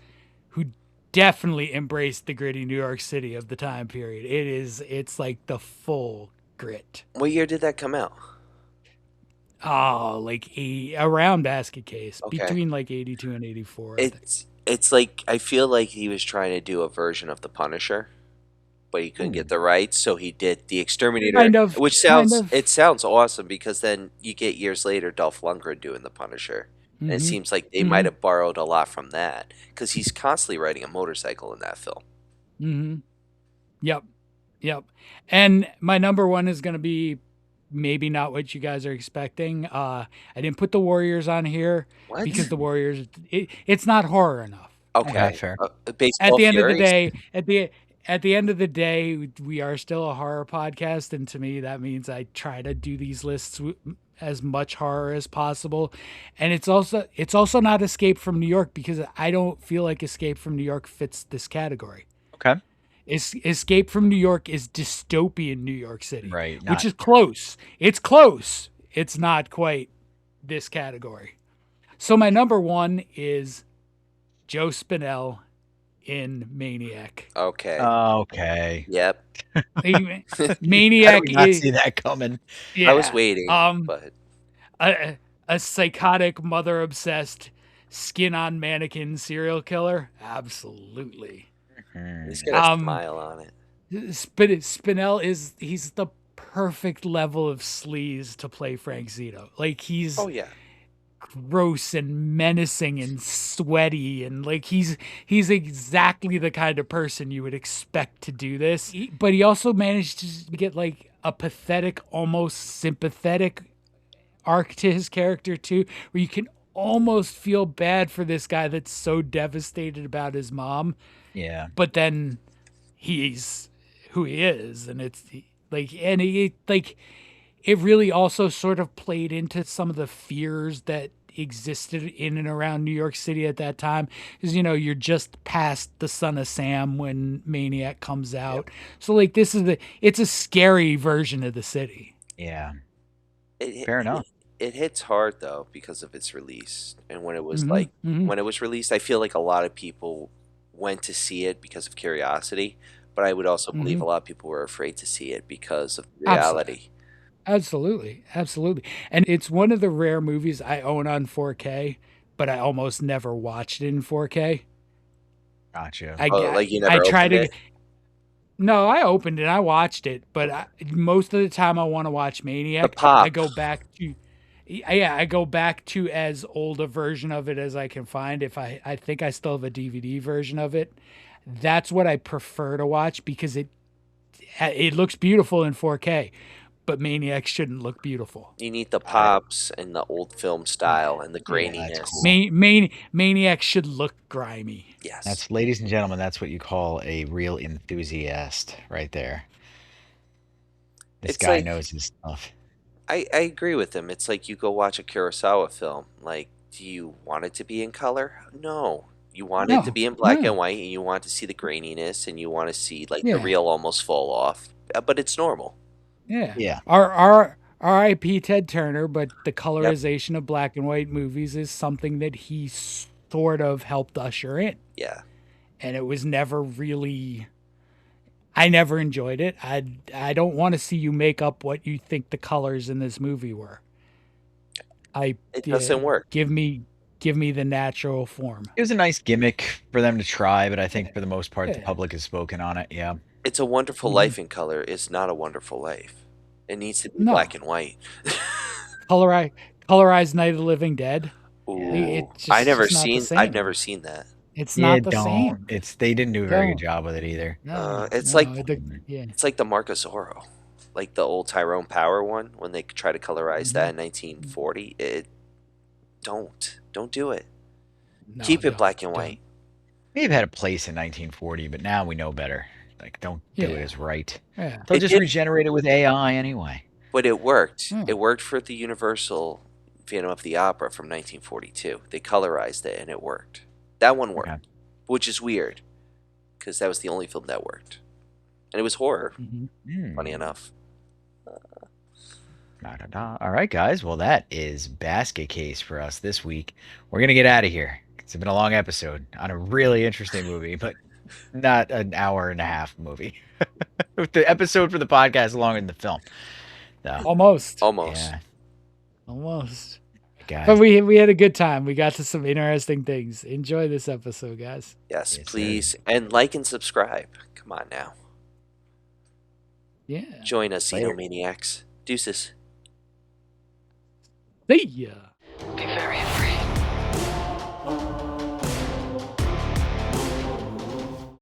who definitely embraced the gritty New York City of the time period. It's like the full grit. What year did that come out? Oh, like around Basket Case, Okay. between like 82 and 84. I think. It's like I feel like he was trying to do a version of The Punisher, but he couldn't get the rights, so he did The Exterminator, Kind of, which sounds awesome because then you get years later Dolph Lundgren doing The Punisher. And it seems like they might have borrowed a lot from that because he's constantly riding a motorcycle in that film. Mm-hmm. Yep. And my number 1 is going to be maybe not what you guys are expecting. I didn't put the Warriors on here What? because the Warriors, it's not horror enough. Okay, Yeah, fair. Baseball At the end Furies? of the day, at the end of the day, we are still a horror podcast, and to me, that means I try to do these lists as much horror as possible. And it's also not Escape from New York because I don't feel like Escape from New York fits this category. Okay. Escape from New York is dystopian New York City, Right. which is close. It's close. It's not quite this category. So my number 1 is Joe Spinell in Maniac. Okay. Okay. Yep. Maniac I did not is, see that coming. yeah, I was waiting, but a psychotic, mother obsessed, skin on mannequin serial killer. Absolutely. he's got a smile on it. Spinell he's the perfect level of sleaze to play Frank Zito. Like he's Oh yeah. gross and menacing and sweaty, and like he's exactly the kind of person you would expect to do this. But he also managed to get like a pathetic, almost sympathetic arc to his character too, where you can almost feel bad for this guy that's so devastated about his mom, Yeah. but then he's who he is, and it's like, and he like it really also sort of played into some of the fears that existed in and around New York City at that time, because you're just past the Son of Sam when Maniac comes out. So like it's a scary version of the city. Yeah. It, Fair enough. It hits hard though because of its release, and when it was Mhm. when it was released, I feel like a lot of people went to see it because of curiosity, but I would also believe a lot of people were afraid to see it because of reality. Absolutely. And it's one of the rare movies I own on 4K, but I almost never watched it in 4K. Gotcha. Like you never tried opened to. it? No, I opened it. I watched it, but most of the time I want to watch Maniac. The pop. I go back to, yeah, I go back to as old a version of it as I can find. If I think I still have a DVD version of it. That's what I prefer to watch because it looks beautiful in 4K, but Maniac shouldn't look beautiful. You need the pops and the old film style and the graininess. that's cool. Maniac should look grimy. Yes. That's, ladies and gentlemen, that's what you call a real enthusiast right there. This It's guy like- knows his stuff. I agree with him. It's like you go watch a Kurosawa film. Like, do you want it to be in color? No. You want it to be in black and white, and you want to see the graininess, and you want to see like the reel almost fall off. But it's normal. Yeah. Yeah. Our R.I.P. Ted Turner, but the colorization of black and white movies is something that he sort of helped usher in. Yeah. And it was never really, I never enjoyed it. I don't want to see you make up what you think the colors in this movie were. It doesn't work. Give me the natural form. It was a nice gimmick for them to try, but I think Yeah. for the most part, the Yeah. public has spoken on it. Yeah. It's a Wonderful Mhm. Life in color. It's not a Wonderful Life. It needs to be No. black and white. Colorized Night of the Living Dead. Ooh, It's I've never just not the seen. I've same. never seen that. It's Yeah, not the same. They didn't do a very good Don't. job with it either. No, It's no, like yeah. it's like the Marcus Oro, like the old Tyrone Power one when they try to colorize that in Mm-hmm. 1940. Don't do it. No, Keep it don't, black and don't. white. May have had a place in 1940, but now we know better. Like, don't do it Yeah. as right. Yeah. They'll It just did- regenerate it with AI anyway. But it worked. Hmm. It worked for the Universal Phantom of the Opera from 1942. They colorized it and it worked. That one worked, Okay. which is weird because that was the only film that worked, and it was horror. Mhm. Funny enough. Da-da-da. All right, guys. Well, that is Basket Case for us this week. We're going to get out of here. It's been a long episode on a really interesting movie, but not an hour and a half movie. The episode for the podcast is longer than the film. So, Almost. Almost. Almost. guys. But we had a good time. We got to some interesting things. Enjoy this episode, guys. Yes, Yes, please. And like and subscribe. Come on now. Yeah. Join us, Later. Xenomaniacs. Deuces. See ya. Be very afraid.